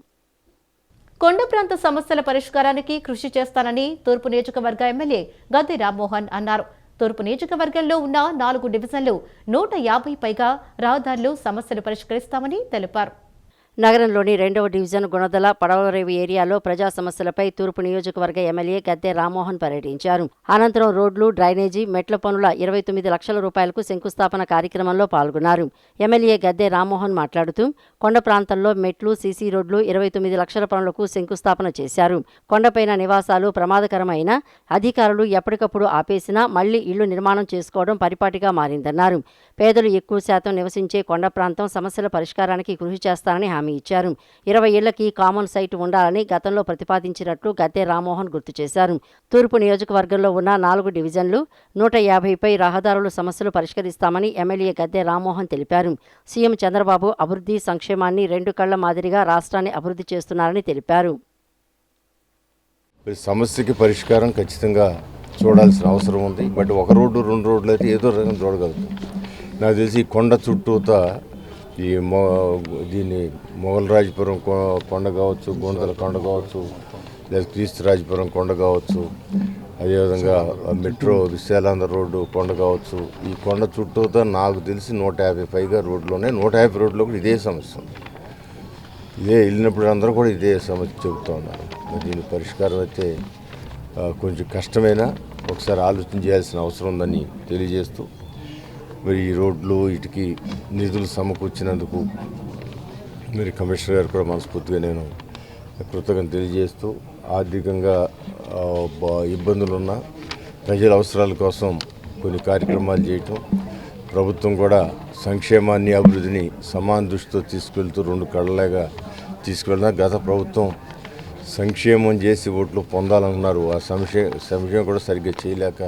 కొండ ప్రాంత సమస్యల పరిష్కారానికి కృషి చేస్తానని తూర్పు నియోజకవర్గ ఎమ్మెల్యే గద్దె రామ్మోహన్ అన్నారు. తూర్పు నియోజకవర్గంలో ఉన్న 4 డివిజన్లు 150 పైగా రహదారులు సమస్యలు పరిష్కరిస్తామని తెలిపారు. నగరంలోని 2వ డివిజన్ గుణదల, పడవరేవు ఏరియాలో ప్రజా సమస్యలపై తూర్పు నియోజకవర్గ ఎమ్మెల్యే గద్దె రామ్మోహన్ పర్యటించారు. అనంతరం రోడ్లు, డ్రైనేజీ, మెట్ల పనుల 29 లక్షల రూపాయలకు శంకుస్థాపన కార్యక్రమంలో పాల్గొన్నారు. ఎమ్మెల్యే గద్దె రామ్మోహన్ మాట్లాడుతూ, కొండ ప్రాంతంలో మెట్లు, సీసీ రోడ్లు 29 లక్షల పనులకు శంకుస్థాపన చేశారు. కొండపైన నివాసాలు ప్రమాదకరమైన అధికారులు ఎప్పటికప్పుడు ఆపేసినా మళ్లీ ఇళ్లు నిర్మాణం చేసుకోవడం పరిపాటిగా మారిందన్నారు. పేదలు ఎక్కువ శాతం నివసించే కొండ ప్రాంతం సమస్యల పరిష్కారానికి కృషి చేస్తానని హామీ ఇచ్చారు. 20 ఏళ్లకి కామన్ సైట్ ఉండాలని గతంలో ప్రతిపాదించినట్లు గద్దె రామ్మోహన్ గుర్తు చేశారు. తూర్పు నియోజకవర్గంలో ఉన్న 4 డివిజన్లు 150పై రహదారుల సమస్యలు పరిష్కరిస్తామని ఎమ్మెల్యే గద్దె రామ్మోహన్ తెలిపారు. సీఎం చంద్రబాబు అభివృద్ధి, సంక్షేమాన్ని 2 కళ్ల మాదిరిగా రాష్ట్రాన్ని అభివృద్ధి చేస్తున్నారని తెలిపారు. సమస్యకి పరిష్కారం ఖచ్చితంగా చూడాల్సిన అవసరం ఉంది. బట్ 1 రోడ్డు 2 రోడ్లు అయితే ఏదో రకంగా చూడగలుగుతాం. నాకు తెలిసి కొండ చుట్టూతా ఈ దీన్ని మొగలరాజపురం కొండ కావచ్చు, గుండెల కొండ కావచ్చు, లేదా క్రీస్తురాజపురం కొండ కావచ్చు, అదేవిధంగా మెట్రో విశాలాంధ్ర రోడ్డు కొండ కావచ్చు. ఈ కొండ చుట్టూతో నాకు తెలిసి 150 పైగా రోడ్లు ఉన్నాయి. 150 రోడ్లో కూడా ఇదే సమస్య ఉంది. ఇదే వెళ్ళినప్పుడు అందరూ కూడా ఇదే సమస్య చెబుతూ ఉన్నారు. దీని పరిష్కారం అయితే కొంచెం కష్టమైనా ఒకసారి ఆలోచన చేయాల్సిన అవసరం ఉందని తెలియజేస్తూ, మరి ఈ రోడ్లు వీటికి నిధులు సమకూర్చినందుకు మరి కమిషనర్ గారు కూడా మనస్ఫూర్తిగా నేను కృతజ్ఞతలు తెలియజేస్తూ, ఆర్థికంగా ఇబ్బందులున్న ప్రజల అవసరాల కోసం కొన్ని కార్యక్రమాలు చేయటం, ప్రభుత్వం కూడా సంక్షేమాన్ని అభివృద్ధిని సమాన దృష్టితో తీసుకెళ్తూ రెండు కళ్ళలాగా తీసుకెళ్తున్నారు. గత ప్రభుత్వం సంక్షేమం చేసి ఓట్లు పొందాలనుకున్నారు. ఆ సంక్షేమం కూడా సరిగ్గా చేయలేక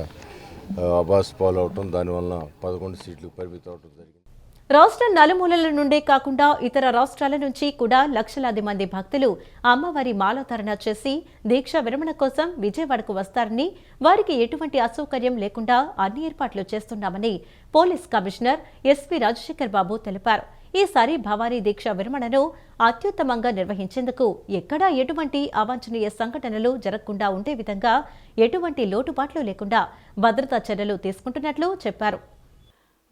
అబాస్ పాలు అవటం, దానివల్ల 11 సీట్లు పరిమితం అవటం జరిగింది. రాష్ట్ర నలుమూలల నుండే కాకుండా ఇతర రాష్ట్రాల నుంచి కూడా లక్షలాది మంది భక్తులు అమ్మవారి మాలాధారణ చేసి దీక్ష విరమణ కోసం విజయవాడకు వస్తారని, వారికి ఎటువంటి అసౌకర్యం లేకుండా అన్ని ఏర్పాట్లు చేస్తున్నామని పోలీస్ కమిషనర్ ఎస్పీ రాజశేఖర్ బాబు తెలిపారు. ఈసారి భవానీ దీక్ష విరమణను అత్యుత్తమంగా నిర్వహించేందుకు ఎక్కడా ఎటువంటి అవాంఛనీయ సంఘటనలు జరగకుండా ఉండే విధంగా ఎటువంటి లోటుపాట్లు లేకుండా భద్రతా చర్యలు తీసుకుంటున్నట్లు చెప్పారు.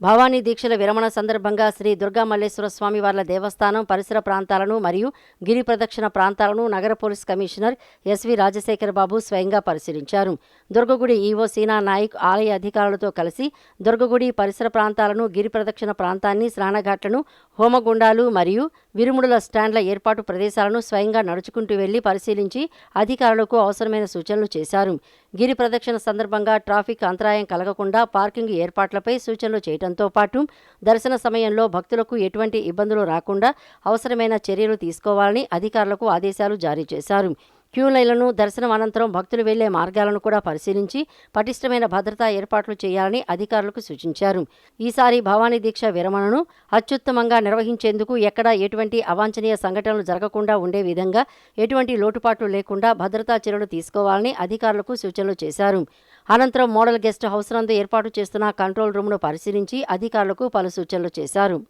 భవానీ దీక్షల విరమణ సందర్భంగా శ్రీ దుర్గామల్లేశ్వర స్వామివార్ల దేవస్థానం పరిసర ప్రాంతాలను మరియు గిరి ప్రదక్షిణ ప్రాంతాలను నగర పోలీస్ కమిషనర్ ఎస్వి రాజశేఖర్ బాబు స్వయంగా పరిశీలించారు. దుర్గగుడి ఈవో సీనా నాయక్ ఆలయ అధికారులతో కలిసి దుర్గగుడి పరిసర ప్రాంతాలను, గిరి ప్రదక్షిణ ప్రాంతాన్ని, స్నానఘాట్లను, హోమగుండాలు మరియు విరుముడుల స్టాండ్ల ఏర్పాటు ప్రదేశాలను స్వయంగా నడుచుకుంటూ వెళ్లి పరిశీలించి అధికారులకు అవసరమైన సూచనలు చేశారు. గిరి ప్రదక్షిణ సందర్భంగా ట్రాఫిక్ అంతరాయం కలగకుండా పార్కింగ్ ఏర్పాట్లపై సూచనలు చేయడంతో పాటు దర్శన సమయంలో భక్తులకు ఎటువంటి ఇబ్బందులు రాకుండా అవసరమైన చర్యలు తీసుకోవాలని అధికారులకు ఆదేశాలు జారీ చేశారు. క్యూ లైన్లను, దర్శనం అనంతరం భక్తులు వెళ్లే మార్గాలను కూడా పరిశీలించి పటిష్టమైన భద్రతా ఏర్పాట్లు చేయాలని అధికారులకు సూచించారు. ఈసారి భవానీ దీక్ష విరమణను అత్యుత్తమంగా నిర్వహించేందుకు ఎక్కడా ఎటువంటి అవాంఛనీయ సంఘటనలు జరగకుండా ఉండే విధంగా ఎటువంటి లోటుపాట్లు లేకుండా భద్రతా చర్యలు తీసుకోవాలని అధికారులకు సూచనలు చేశారు. అనంతరం మోడల్ గెస్ట్ హౌస్ నందు ఏర్పాటు చేస్తున్న కంట్రోల్ రూమ్ను పరిశీలించి అధికారులకు పలు సూచనలు చేశారు.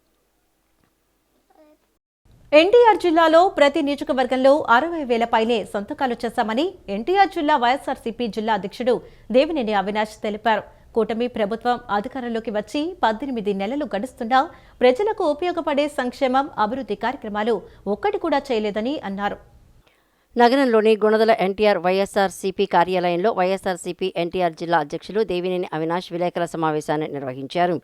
ఎన్టీఆర్ జిల్లాలో ప్రతి నియోజకవర్గంలో 60,000 పైనే సంతకాలు చేశామని ఎన్టీఆర్ జిల్లా వైఎస్ఆర్సీపీ జిల్లా అధ్యక్షుడు దేవినేని అవినాష్ తెలిపారు. కూటమి ప్రభుత్వం అధికారంలోకి వచ్చి 18 నెలలు గడుస్తున్నా ప్రజలకు ఉపయోగపడే సంక్షేమం, అభివృద్ధి కార్యక్రమాలు ఒక్కటి కూడా చేయలేదని అన్నారు. నగరంలోని గుణదల ఎన్టీఆర్ వైఎస్ఆర్సీపీ కార్యాలయంలో వైఎస్ఆర్సీపీ ఎన్టీఆర్ జిల్లా అధ్యక్షులు దేవినేని అవినాష్ విలేకరుల సమావేశాన్ని నిర్వహించారు.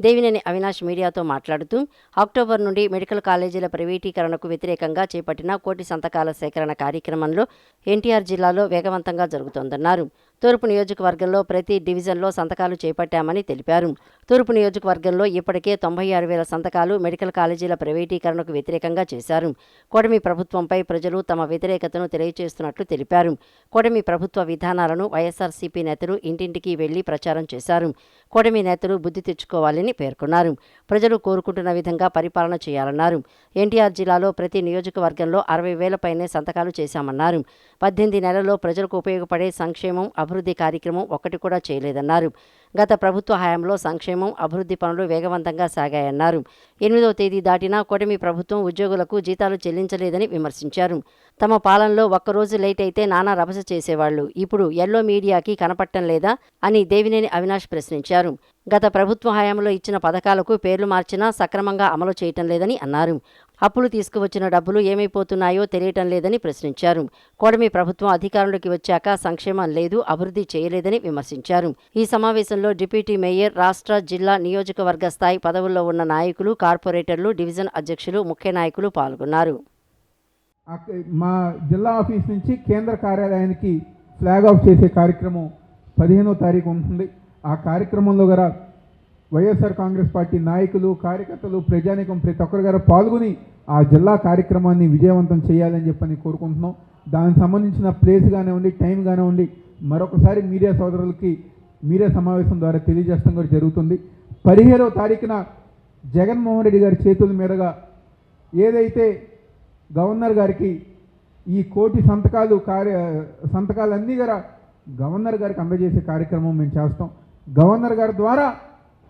దేవినేని అవినాష్ మీడియాతో మాట్లాడుతూ అక్టోబర్ నుండి మెడికల్ కాలేజీల ప్రైవేటీకరణకు వ్యతిరేకంగా చేపట్టిన 1 కోటి సంతకాల సేకరణ కార్యక్రమంలో ఎన్టీఆర్ జిల్లాలో వేగవంతంగా జరుగుతోందన్నారు. తూర్పు నియోజకవర్గంలో ప్రతి డివిజన్లో సంతకాలు చేపట్టామని తెలిపారు. తూర్పు నియోజకవర్గంలో ఇప్పటికే 96,000 సంతకాలు మెడికల్ కాలేజీల ప్రైవేటీకరణకు వ్యతిరేకంగా చేశారు. కూటమి ప్రభుత్వంపై ప్రజలు తమ వ్యతిరేకతను తెలియజేస్తున్నట్లు తెలిపారు. కూటమి ప్రభుత్వ విధానాలను వైఎస్ఆర్సీపీ నేతలు ఇంటింటికి వెళ్లి ప్రచారం చేశారు. కూటమి నేతలు బుద్ధి తెచ్చుకోవాలని పేర్కొన్నారు. ప్రజలు కోరుకుంటున్న విధంగా పరిపాలన చేయాలన్నారు. ఎన్టీఆర్ జిల్లాలో ప్రతి నియోజకవర్గంలో 60,000 పైనే సంతకాలు చేశామన్నారు. 18 నెలల్లో ప్రజలకు ఉపయోగపడే సంక్షేమం, అభివృద్ధి కార్యక్రమం ఒక్కటి కూడా చేయలేదన్నారు. గత ప్రభుత్వ హయాంలో సంక్షేమం, అభివృద్ధి పనులు వేగవంతంగా సాగాయన్నారు. 8వ తేదీ దాటినా కూటమి ప్రభుత్వం ఉద్యోగులకు జీతాలు చెల్లించలేదని విమర్శించారు. తమ పాలనలో ఒక్కరోజు లేట్ అయితే నానా రభస చేసేవాళ్లు, ఇప్పుడు ఎల్లో మీడియాకి కనపట్టం లేదా అని దేవినేని అవినాష్ ప్రశ్నించారు. గత ప్రభుత్వ హయాంలో ఇచ్చిన పథకాలకు పేర్లు మార్చినా సక్రమంగా అమలు చేయటం లేదని అన్నారు. అప్పులు తీసుకువచ్చిన డబ్బులు ఏమైపోతున్నాయో తెలియటం లేదని ప్రశ్నించారు. కూటమి ప్రభుత్వం అధికారంలోకి వచ్చాక సంక్షేమం లేదు, అభివృద్ధి చేయలేదని విమర్శించారు. ఈ సమావేశంలో డిప్యూటీ మేయర్, రాష్ట్ర, జిల్లా, నియోజకవర్గ స్థాయి పదవుల్లో ఉన్న నాయకులు, కార్పొరేటర్లు, డివిజన్ అధ్యక్షులు, ముఖ్య నాయకులు పాల్గొన్నారు. మా జిల్లా ఆఫీస్ నుంచి కేంద్ర కార్యాలయానికి ఫ్లాగ్ ఆఫ్ చేసే కార్యక్రమం 15వ తారీఖు ఉంటుంది. ఆ కార్యక్రమంలో గల వైఎస్ఆర్ కాంగ్రెస్ పార్టీ నాయకులు, కార్యకర్తలు, ప్రజానీకం ప్రతి ఒక్కరు గారు పాల్గొని ఆ జిల్లా కార్యక్రమాన్ని విజయవంతం చేయాలని చెప్పని కోరుకుంటున్నాం. దానికి సంబంధించిన ప్లేస్ కానివ్వండి, టైం కానివ్వండి మరొకసారి మీడియా సోదరులకి మీడియా సమావేశం ద్వారా తెలియజేయడం కూడా జరుగుతుంది. 17వ తారీఖున జగన్మోహన్ రెడ్డి గారి చేతుల మీదుగా ఏదైతే గవర్నర్ గారికి ఈ 1 కోటి సంతకాలన్నీ కూడా గవర్నర్ గారికి అందజేసే కార్యక్రమం మేము చేస్తాం. గవర్నర్ గారి ద్వారా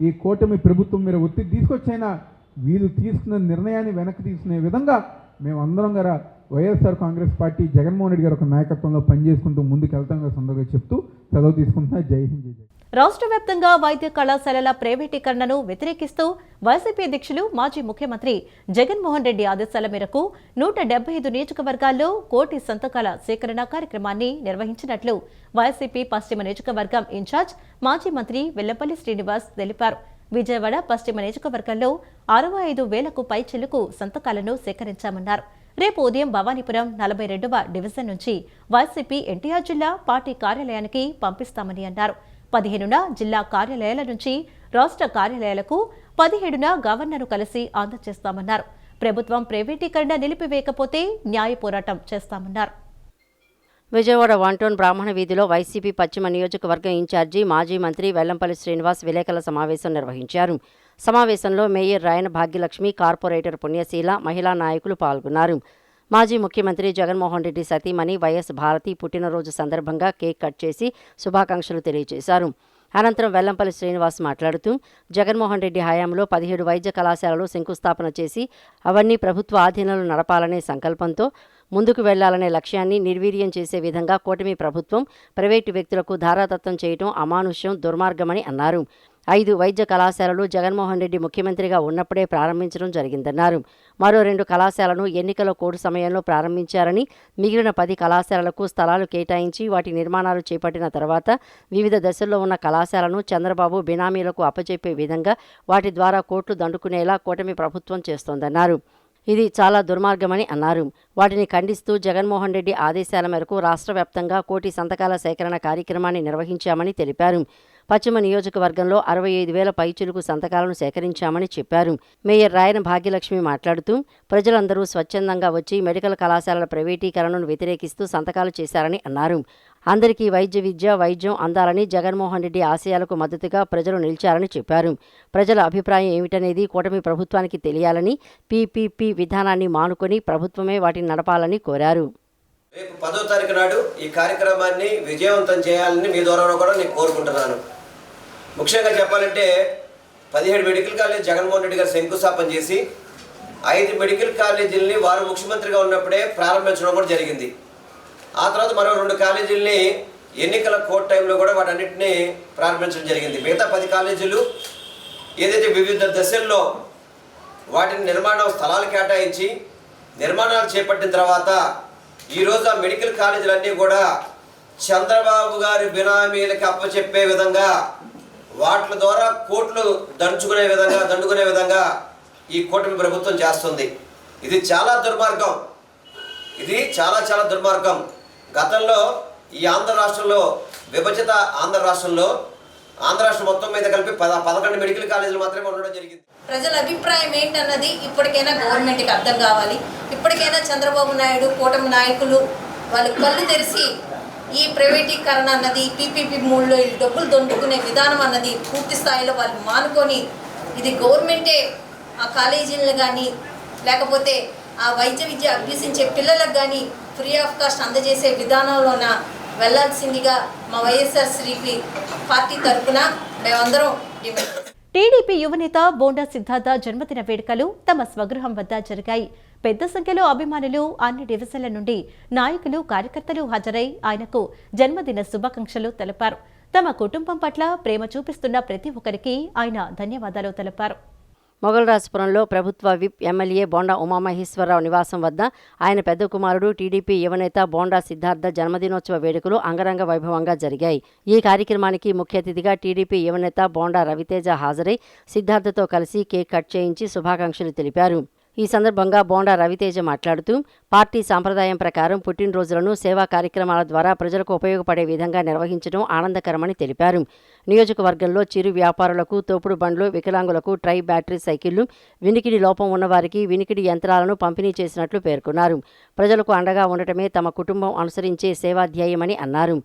ఈ కూటమి ప్రభుత్వం మీద ఒత్తిడి తీసుకొచ్చైనా వీళ్ళు తీసుకున్న నిర్ణయాన్ని వెనక్కి తీసుకునే విధంగా మేమందరం గారు వైఎస్ఆర్ కాంగ్రెస్ పార్టీ జగన్మోహన్ రెడ్డి గారి ఒక నాయకత్వంలో పనిచేసుకుంటూ ముందుకు వెళ్తాం సందర్భంగా చెప్తూ సెలవు తీసుకుంటున్నా. జై హింద్, జై జై. రాష్ట్ర వ్యాప్తంగా వైద్య కళాశాలల ప్రైవేటీకరణను వ్యతిరేకిస్తూ వైసీపీ అధ్యక్షులు, మాజీ ముఖ్యమంత్రి జగన్మోహన్ రెడ్డి ఆదేశాల మేరకు 175 నియోజకవర్గాల్లో 1 కోటి సంతకాల సేకరణ కార్యక్రమాన్ని నిర్వహించినట్లు వైసీపీ పశ్చిమ నియోజకవర్గం ఇన్ఛార్జ్, మాజీ మంత్రి వెల్లంపల్లి శ్రీనివాస్ తెలిపారు. విజయవాడ పశ్చిమ నియోజకవర్గంలో 65,000కు పైచిలుకు సంతకాలను సేకరించామన్నారు. రేపు ఉదయం భవానీపురం 42వ డివిజన్ నుంచి వైసీపీ ఎన్టీఆర్ జిల్లా పార్టీ కార్యాలయానికి పంపిస్తామని అన్నారు. 15న జిల్లా కార్యాలయాల నుంచి రాష్ట్ర కార్యాలయాలకు 17న గవర్నర్ను కలిసి అందజేస్తామన్నారు. ప్రభుత్వం ప్రైవేటీకరణ నిలిపివేయకపోతే న్యాయ పోరాటం చేస్తామన్నారు. విజయవాడ వాంటోన్ బ్రాహ్మణ వీధిలో వైసీపీ పశ్చిమ నియోజకవర్గం ఇన్ఛార్జి మాజీ మంత్రి వెల్లంపల్లి శ్రీనివాస్ విలేకరుల సమావేశం నిర్వహించారు. సమావేశంలో మేయర్ రాయన భాగ్యలక్ష్మి, కార్పొరేటర్ పుణ్యశీల, మహిళా నాయకులు పాల్గొన్నారు. మాజీ ముఖ్యమంత్రి జగన్మోహన్ రెడ్డి సతీమణి వైఎస్ భారతి పుట్టినరోజు సందర్భంగా కేక్ కట్ చేసి శుభాకాంక్షలు తెలియజేశారు. అనంతరం వెల్లంపల్లి శ్రీనివాస్ మాట్లాడుతూ జగన్మోహన్ రెడ్డి హయాంలో 17 వైద్య కళాశాలలు శంకుస్థాపన చేసి అవన్నీ ప్రభుత్వ ఆధీనంలో నడపాలనే సంకల్పంతో ముందుకు వెళ్లాలనే లక్ష్యాన్ని నిర్వీర్యం చేసే విధంగా కూటమి ప్రభుత్వం ప్రైవేటు వ్యక్తులకు ధారాదత్తం చేయడం అమానుష్యం, దుర్మార్గమని అన్నారు. 5 వైద్య కళాశాలలు జగన్మోహన్ రెడ్డి ముఖ్యమంత్రిగా ఉన్నప్పుడే ప్రారంభించడం జరిగిందన్నారు. మరో 2 కళాశాలను ఎన్నికల కోడ్ సమయంలో ప్రారంభించారని, మిగిలిన 10 కళాశాలలకు స్థలాలు కేటాయించి వాటి నిర్మాణాలు చేపట్టిన తర్వాత వివిధ దశల్లో ఉన్న కళాశాలను చంద్రబాబు బినామీలకు అప్పచెప్పే విధంగా వాటి ద్వారా కోట్లు దండుకునేలా కూటమి ప్రభుత్వం చేస్తోందన్నారు. ఇది చాలా దుర్మార్గమని అన్నారు. వాటిని ఖండిస్తూ జగన్మోహన్ రెడ్డి ఆదేశాల మేరకు రాష్ట్ర వ్యాప్తంగా 1 కోటి సంతకాల సేకరణ కార్యక్రమాన్ని నిర్వహించామని తెలిపారు. పశ్చిమ నియోజకవర్గంలో 65,000 పైచిలుకు సంతకాలను సేకరించామని చెప్పారు. మేయర్ రాయన భాగ్యలక్ష్మి మాట్లాడుతూ ప్రజలందరూ స్వచ్ఛందంగా వచ్చి మెడికల్ కళాశాలల ప్రైవేటీకరణను వ్యతిరేకిస్తూ సంతకాలు చేశారని అన్నారు. అందరికీ వైద్యం అందాలని జగన్మోహన్ రెడ్డి ఆశయాలకు మద్దతుగా ప్రజలు నిలిచారని చెప్పారు. ప్రజల అభిప్రాయం ఏమిటనేది కూటమి ప్రభుత్వానికి తెలియాలని, పీపీపీ విధానాన్ని మానుకొని ప్రభుత్వమే వాటిని నడపాలని కోరారు. రేపు 10వ తారీఖు నాడు ఈ కార్యక్రమాన్ని విజయవంతం చేయాలని మీ ద్వారా కూడా నేను కోరుకుంటున్నాను. ముఖ్యంగా చెప్పాలంటే 17 మెడికల్ కాలేజ్ జగన్మోహన్ రెడ్డి గారు శంకుస్థాపన చేసి 5 మెడికల్ కాలేజీలని వారు ముఖ్యమంత్రిగా ఉన్నప్పుడే ప్రారంభించడం కూడా జరిగింది. ఆ తర్వాత మరో 2 కాలేజీలని ఎన్నికల కోడ్ టైంలో కూడా వాటన్నిటిని ప్రారంభించడం జరిగింది. మిగతా 10 కాలేజీలు ఏదైతే వివిధ దశల్లో వాటిని నిర్మాణం స్థలాలు కేటాయించి నిర్మాణాలు చేపట్టిన తర్వాత ఈరోజు ఆ మెడికల్ కాలేజీలన్నీ కూడా చంద్రబాబు గారి బినామీలకి అప్పచెప్పే విధంగా వాటి ద్వారా కోట్లు దండుకునే విధంగా ఈ కూటమి ప్రభుత్వం చేస్తుంది. ఇది చాలా దుర్మార్గం. ఇది చాలా దుర్మార్గం. గతంలో ఈ ఆంధ్ర రాష్ట్రంలో విభజిత ఆంధ్ర రాష్ట్రం మొత్తం మీద కలిపి 11 మెడికల్ కాలేజీలు మాత్రమే ఉండడం జరిగింది. ప్రజల అభిప్రాయం ఏంటన్నది ఇప్పటికైనా గవర్నమెంట్కి అర్థం కావాలి. ఇప్పటికైనా చంద్రబాబు నాయుడు కూటమి నాయకులు వాళ్ళు కళ్ళు తెరిచి ఈ ప్రైవేటీకరణ అన్నది పీపీపీ మూడ్లో డబ్బులు దొండుకునే విధానం అన్నది పూర్తి స్థాయిలో వాళ్ళు మానుకొని ఇది గవర్నమెంటే ఆ కాలేజీలను కానీ లేకపోతే ఆ వైద్య విద్య అభ్యసించే పిల్లలకు కానీ ఫ్రీ ఆఫ్ కాస్ట్ అందజేసే విధానంలోన వెళ్లాల్సిందిగా మా వైఎస్ఆర్సీపీ పార్టీ తరఫున మేమందరం డిమాండ్. టీడీపీ యువనేత బోండా సిద్ధార్థ జన్మదిన వేడుకలు తమ స్వగృహం వద్ద జరిగాయి. పెద్ద సంఖ్యలో అభిమానులు, అన్ని డివిజన్ల నుండి నాయకులు, కార్యకర్తలు హాజరై ఆయనకు జన్మదిన శుభాకాంక్షలు తెలిపారు. తమ కుటుంబం పట్ల ప్రేమ చూపిస్తున్న ప్రతి ఒక్కరికి ఆయన ధన్యవాదాలు తెలిపారు. మొగల్రాజపురంలో ప్రభుత్వ విప్ ఎమ్మెల్యే బోండా ఉమామహేశ్వరరావు నివాసం వద్ద ఆయన పెద్ద కుమారుడు టీడీపీ యువనేత బోండా సిద్ధార్థ జన్మదినోత్సవ వేడుకలు అంగరంగ వైభవంగా జరిగాయి. ఈ కార్యక్రమానికి ముఖ్య అతిథిగా టీడీపీ యువనేత బోండా రవితేజ హాజరై సిద్ధార్థతో కలిసి కేక్ కట్ చేయించి శుభాకాంక్షలు తెలిపారు. ఈ సందర్భంగా బోండా రవితేజ మాట్లాడుతూ పార్టీ సాంప్రదాయం ప్రకారం పుట్టినరోజులను సేవా కార్యక్రమాల ద్వారా ప్రజలకు ఉపయోగపడే విధంగా నిర్వహించడం ఆనందకరమని తెలిపారు. నియోజకవర్గంలో చిరు వ్యాపారులకు, తోపుడు బండ్లు, వికలాంగులకు ట్రై బ్యాటరీ సైకిళ్లు, వినికిడి లోపం ఉన్నవారికి వినికిడి యంత్రాలను పంపిణీ చేసినట్లు పేర్కొన్నారు. ప్రజలకు అండగా ఉండటమే తమ కుటుంబం అనుసరించే సేవాధ్యేయమని అన్నారు.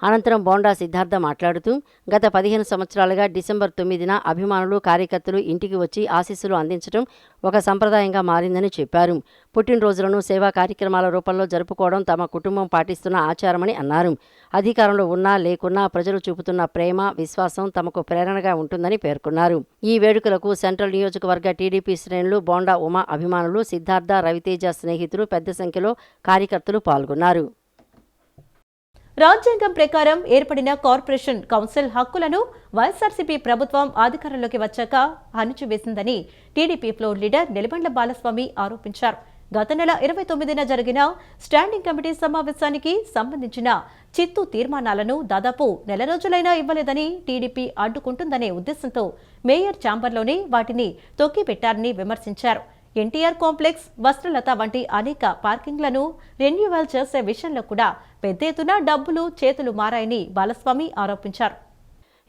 అనంతరం బోండా సిద్ధార్థ మాట్లాడుతూ గత 15 సంవత్సరాలుగా డిసెంబర్ 9న అభిమానులు, కార్యకర్తలు ఇంటికి వచ్చి ఆశీస్సులు అందించడం ఒక సంప్రదాయంగా మారిందని చెప్పారు. పుట్టినరోజులను సేవా కార్యక్రమాల రూపంలో జరుపుకోవడం తమ కుటుంబం పాటిస్తున్న ఆచారమని అన్నారు. అధికారంలో ఉన్నా లేకున్నా ప్రజలు చూపుతున్న ప్రేమ, విశ్వాసం తమకు ప్రేరణగా ఉంటుందని పేర్కొన్నారు. ఈ వేడుకలకు సెంట్రల్ నియోజకవర్గ టీడీపీ శ్రేణులు, బోండా ఉమా అభిమానులు, సిద్ధార్థ, రవితేజ స్నేహితులు పెద్ద సంఖ్యలో కార్యకర్తలు పాల్గొన్నారు. రాజ్యాంగం ప్రకారం ఏర్పడిన కార్పొరేషన్ కౌన్సిల్ హక్కులను వైఎస్ఆర్సీపీ ప్రభుత్వం అధికారంలోకి వచ్చాక అణిచివేసిందని టీడీపీ ఫ్లోర్ లీడర్ నెలబండ్ల బాలస్వామి ఆరోపించారు. గత నెల 29న జరిగిన స్టాండింగ్ కమిటీ సమావేశానికి సంబంధించిన చిత్తు తీర్మానాలను దాదాపు నెల రోజులైనా ఇవ్వలేదని, టీడీపీ అడ్డుకుంటుందనే ఉద్దేశంతో మేయర్ ఛాంబర్లోనే వాటిని తొక్కిపెట్టారని విమర్శించారు. ఎన్టీఆర్ కాంప్లెక్స్, వస్త్రలత వంటి అనేక పార్కింగ్లను రెన్యూవల్ చేసే విషయంలో కూడా పెద్ద ఎత్తున డబ్బులు చేతులు మారాయని బాలస్వామి ఆరోపించారు.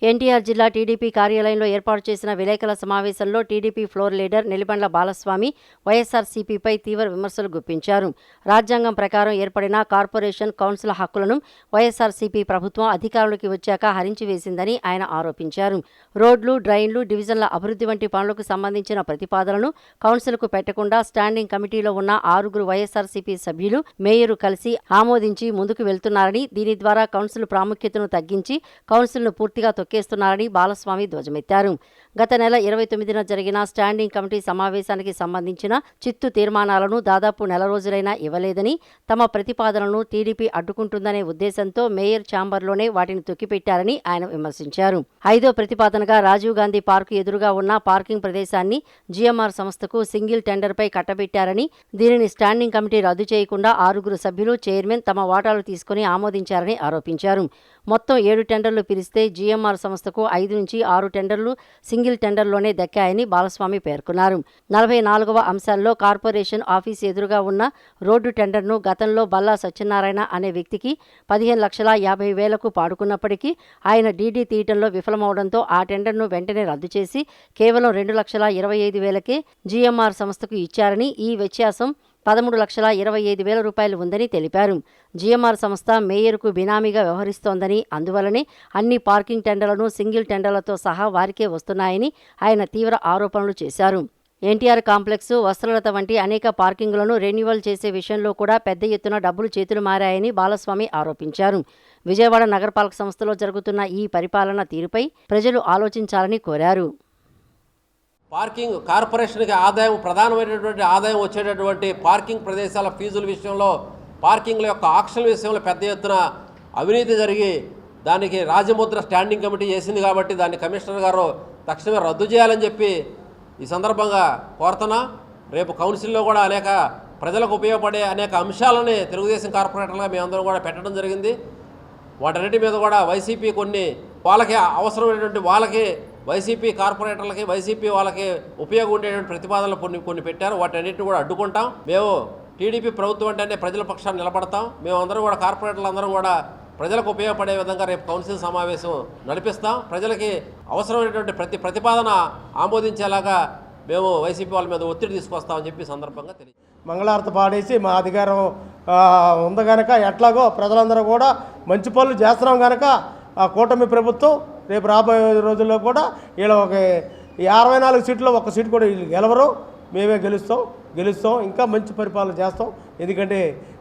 ఎన్టీఆర్ జిల్లా టీడీపీ కార్యాలయంలో ఏర్పాటు చేసిన విలేకరుల సమావేశంలో TDP floor leader Nelibandla Balaswamy వైఎస్ఆర్సీపీపై తీవ్ర విమర్శలు గుప్పించారు. రాజ్యాంగం ప్రకారం ఏర్పడిన కార్పొరేషన్ కౌన్సిల్ హక్కులను వైఎస్ఆర్సీపీ ప్రభుత్వం అధికారంలోకి వచ్చాక హరించి వేసిందని ఆయన ఆరోపించారు. రోడ్లు, డ్రైన్లు, డివిజన్ల అభివృద్ధి వంటి పనులకు సంబంధించిన ప్రతిపాదనలను కౌన్సిల్కు పెట్టకుండా స్టాండింగ్ కమిటీలో ఉన్న 6 వైఎస్ఆర్సీపీ సభ్యులు, మేయరు కలిసి ఆమోదించి ముందుకు వెళ్తున్నారని, దీని ద్వారా కౌన్సిల్ ప్రాముఖ్యతను తగ్గించి కౌన్సిల్ను పూర్తిగా తొక్కేస్తున్నారని బాలస్వామి ధ్వజమెత్తారు. గత నెల 29న జరిగిన స్టాండింగ్ కమిటీ సమావేశానికి సంబంధించిన చిత్తు తీర్మానాలను దాదాపు నెల రోజులైనా ఇవ్వలేదని, తమ ప్రతిపాదనలను టీడీపీ అడ్డుకుంటుందనే ఉద్దేశంతో మేయర్ ఛాంబర్లోనే వాటిని తొక్కిపెట్టారని ఆయన విమర్శించారు. 5వ ప్రతిపాదనగా రాజీవ్ గాంధీ పార్కు ఎదురుగా ఉన్న పార్కింగ్ ప్రదేశాన్ని జీఎంఆర్ సంస్థకు సింగిల్ టెండర్పై కట్టబెట్టారని, దీనిని స్టాండింగ్ కమిటీ రద్దు చేయకుండా 6 సభ్యులు, చైర్మన్ తమ వాటాలు తీసుకుని ఆమోదించారని ఆరోపించారు. మొత్తం 7 టెండర్లు పిలిస్తే జీఎంఆర్ సంస్థకు 5 నుంచి 6 టెండర్లు సింగిల్ టెండర్లోనే దక్కాయని బాలస్వామి పేర్కొన్నారు. 44వ అంశాల్లో కార్పొరేషన్ ఆఫీస్ ఎదురుగా ఉన్న రోడ్డు టెండర్ను గతంలో బల్లా సత్యనారాయణ అనే వ్యక్తికి 15,50,000కు పాడుకున్నప్పటికీ ఆయన డీడీ తీయటంలో విఫలమవడంతో ఆ టెండర్ను వెంటనే రద్దు చేసి కేవలం 2,25,000కే జీఎంఆర్ సంస్థకు ఇచ్చారని, ఈ వ్యత్యాసం 13,25,000 రూపాయలు ఉందని తెలిపారు. జీఎంఆర్ సంస్థ మేయర్కు బినామీగా వ్యవహరిస్తోందని, అందువల్లనే అన్ని పార్కింగ్ టెండర్లను సింగిల్ టెండర్లతో సహా వారికే వస్తున్నాయని ఆయన తీవ్ర ఆరోపణలు చేశారు. ఎన్టీఆర్ కాంప్లెక్స్, వస్త్రలత వంటి అనేక పార్కింగులను రెన్యువల్ చేసే విషయంలో కూడా పెద్ద ఎత్తున డబ్బులు చేతులు మారాయని బాలస్వామి ఆరోపించారు. విజయవాడ నగరపాలక సంస్థలో జరుగుతున్న ఈ పరిపాలన తీరుపై ప్రజలు ఆలోచించాలని కోరారు. పార్కింగ్ కార్పొరేషన్కి ప్రధానమైనటువంటి ఆదాయం వచ్చేటటువంటి పార్కింగ్ ప్రదేశాల ఫీజుల విషయంలో, పార్కింగ్ల యొక్క ఆక్షన్ల విషయంలో పెద్ద ఎత్తున అవినీతి జరిగి దానికి రాజముద్ర స్టాండింగ్ కమిటీ చేసింది కాబట్టి దాన్ని కమిషనర్ గారు తక్షణమే రద్దు చేయాలని చెప్పి ఈ సందర్భంగా కోరుతున్నా. రేపు కౌన్సిల్లో కూడా అనేక ప్రజలకు ఉపయోగపడే అనేక అంశాలని తెలుగుదేశం కార్పొరేటర్లుగా మేమందరం కూడా పెట్టడం జరిగింది. వాటన్నిటి మీద కూడా వైసీపీ కొన్ని వాళ్ళకి అవసరమైనటువంటి వాళ్ళకి వైసీపీ కార్పొరేటర్లకి, వైసీపీ వాళ్ళకి ఉపయోగం ఉండేటువంటి ప్రతిపాదనలు కొన్ని పెట్టారు. వాటన్నిటిని కూడా అడ్డుకుంటాం. మేము టీడీపీ ప్రభుత్వం అంటేనే ప్రజల పక్షాన్ని నిలబడతాం. మేమందరం కూడా కార్పొరేటర్లు అందరం కూడా ప్రజలకు ఉపయోగపడే విధంగా రేపు కౌన్సిల్ సమావేశం నడిపిస్తాం. ప్రజలకి అవసరమైనటువంటి ప్రతిపాదన ఆమోదించేలాగా మేము వైసీపీ వాళ్ళ మీద ఒత్తిడి తీసుకొస్తామని చెప్పి సందర్భంగా తెలియదు. మంగళారతి పాడేసి మా అధికారం ఉంది కనుక ఎట్లాగో ప్రజలందరూ కూడా మంచి పనులు చేస్తున్నాం కనుక ఆ కూటమి ప్రభుత్వం రేపు రాబోయే రోజుల్లో కూడా వీళ్ళ ఒక 64 సీట్లో 1 సీటు కూడా వీళ్ళు గెలవరు. మేమే గెలుస్తాం ఇంకా మంచి పరిపాలన చేస్తాం. ఎందుకంటే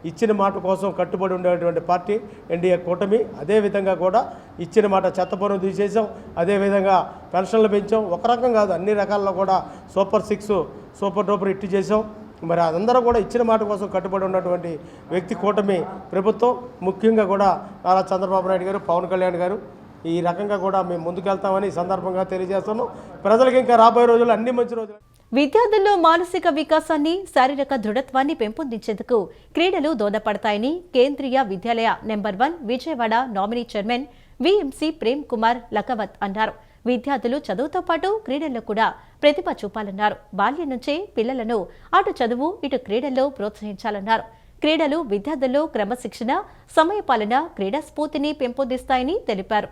ఇచ్చిన మాట కోసం కట్టుబడి ఉండేటువంటి పార్టీ ఎన్డీఏ కూటమి. అదేవిధంగా కూడా ఇచ్చిన మాట చెత్తపన్ను తీసేసాం, అదేవిధంగా పెన్షన్లు పెంచాం. ఒక రకం కాదు, అన్ని రకాల్లో కూడా సూపర్ 6 సూపర్ డూపర్ ఇట్టి చేసాం. మరి అందరూ కూడా ఇచ్చిన మాట కోసం కట్టుబడి ఉన్నటువంటి వ్యక్తి కూటమి ప్రభుత్వం. ముఖ్యంగా కూడా నారా చంద్రబాబు నాయుడు గారు, పవన్ కళ్యాణ్ గారు ఈ రకంగా కూడా మేము ముందుకెళ్తామని ఈ సందర్భంగా తెలియజేస్తున్నాం. ప్రజలకు ఇంకా రాబోయే రోజులు అన్ని మంచి రోజులు. విద్యార్థుల్లో మానసిక వికాసాన్ని, శారీరక దృఢత్వాన్ని పెంపొందించేందుకు క్రీడలు దోహదపడతాయని Kendriya Vidyalaya number 1 Vijayawada nominee chairman VMC Prem Kumar Lakhavat అన్నారు. విద్యార్థులు చదువుతో పాటు క్రీడల్లో కూడా ప్రతిభ చూపాలన్నారు. బాల్యం నుంచే పిల్లలను అటు చదువు, ఇటు క్రీడల్లో ప్రోత్సహించాలన్నారు. క్రీడలు విద్యార్థుల్లో క్రమశిక్షణ, సమయపాలన, క్రీడా స్ఫూర్తిని పెంపొందిస్తాయని తెలిపారు.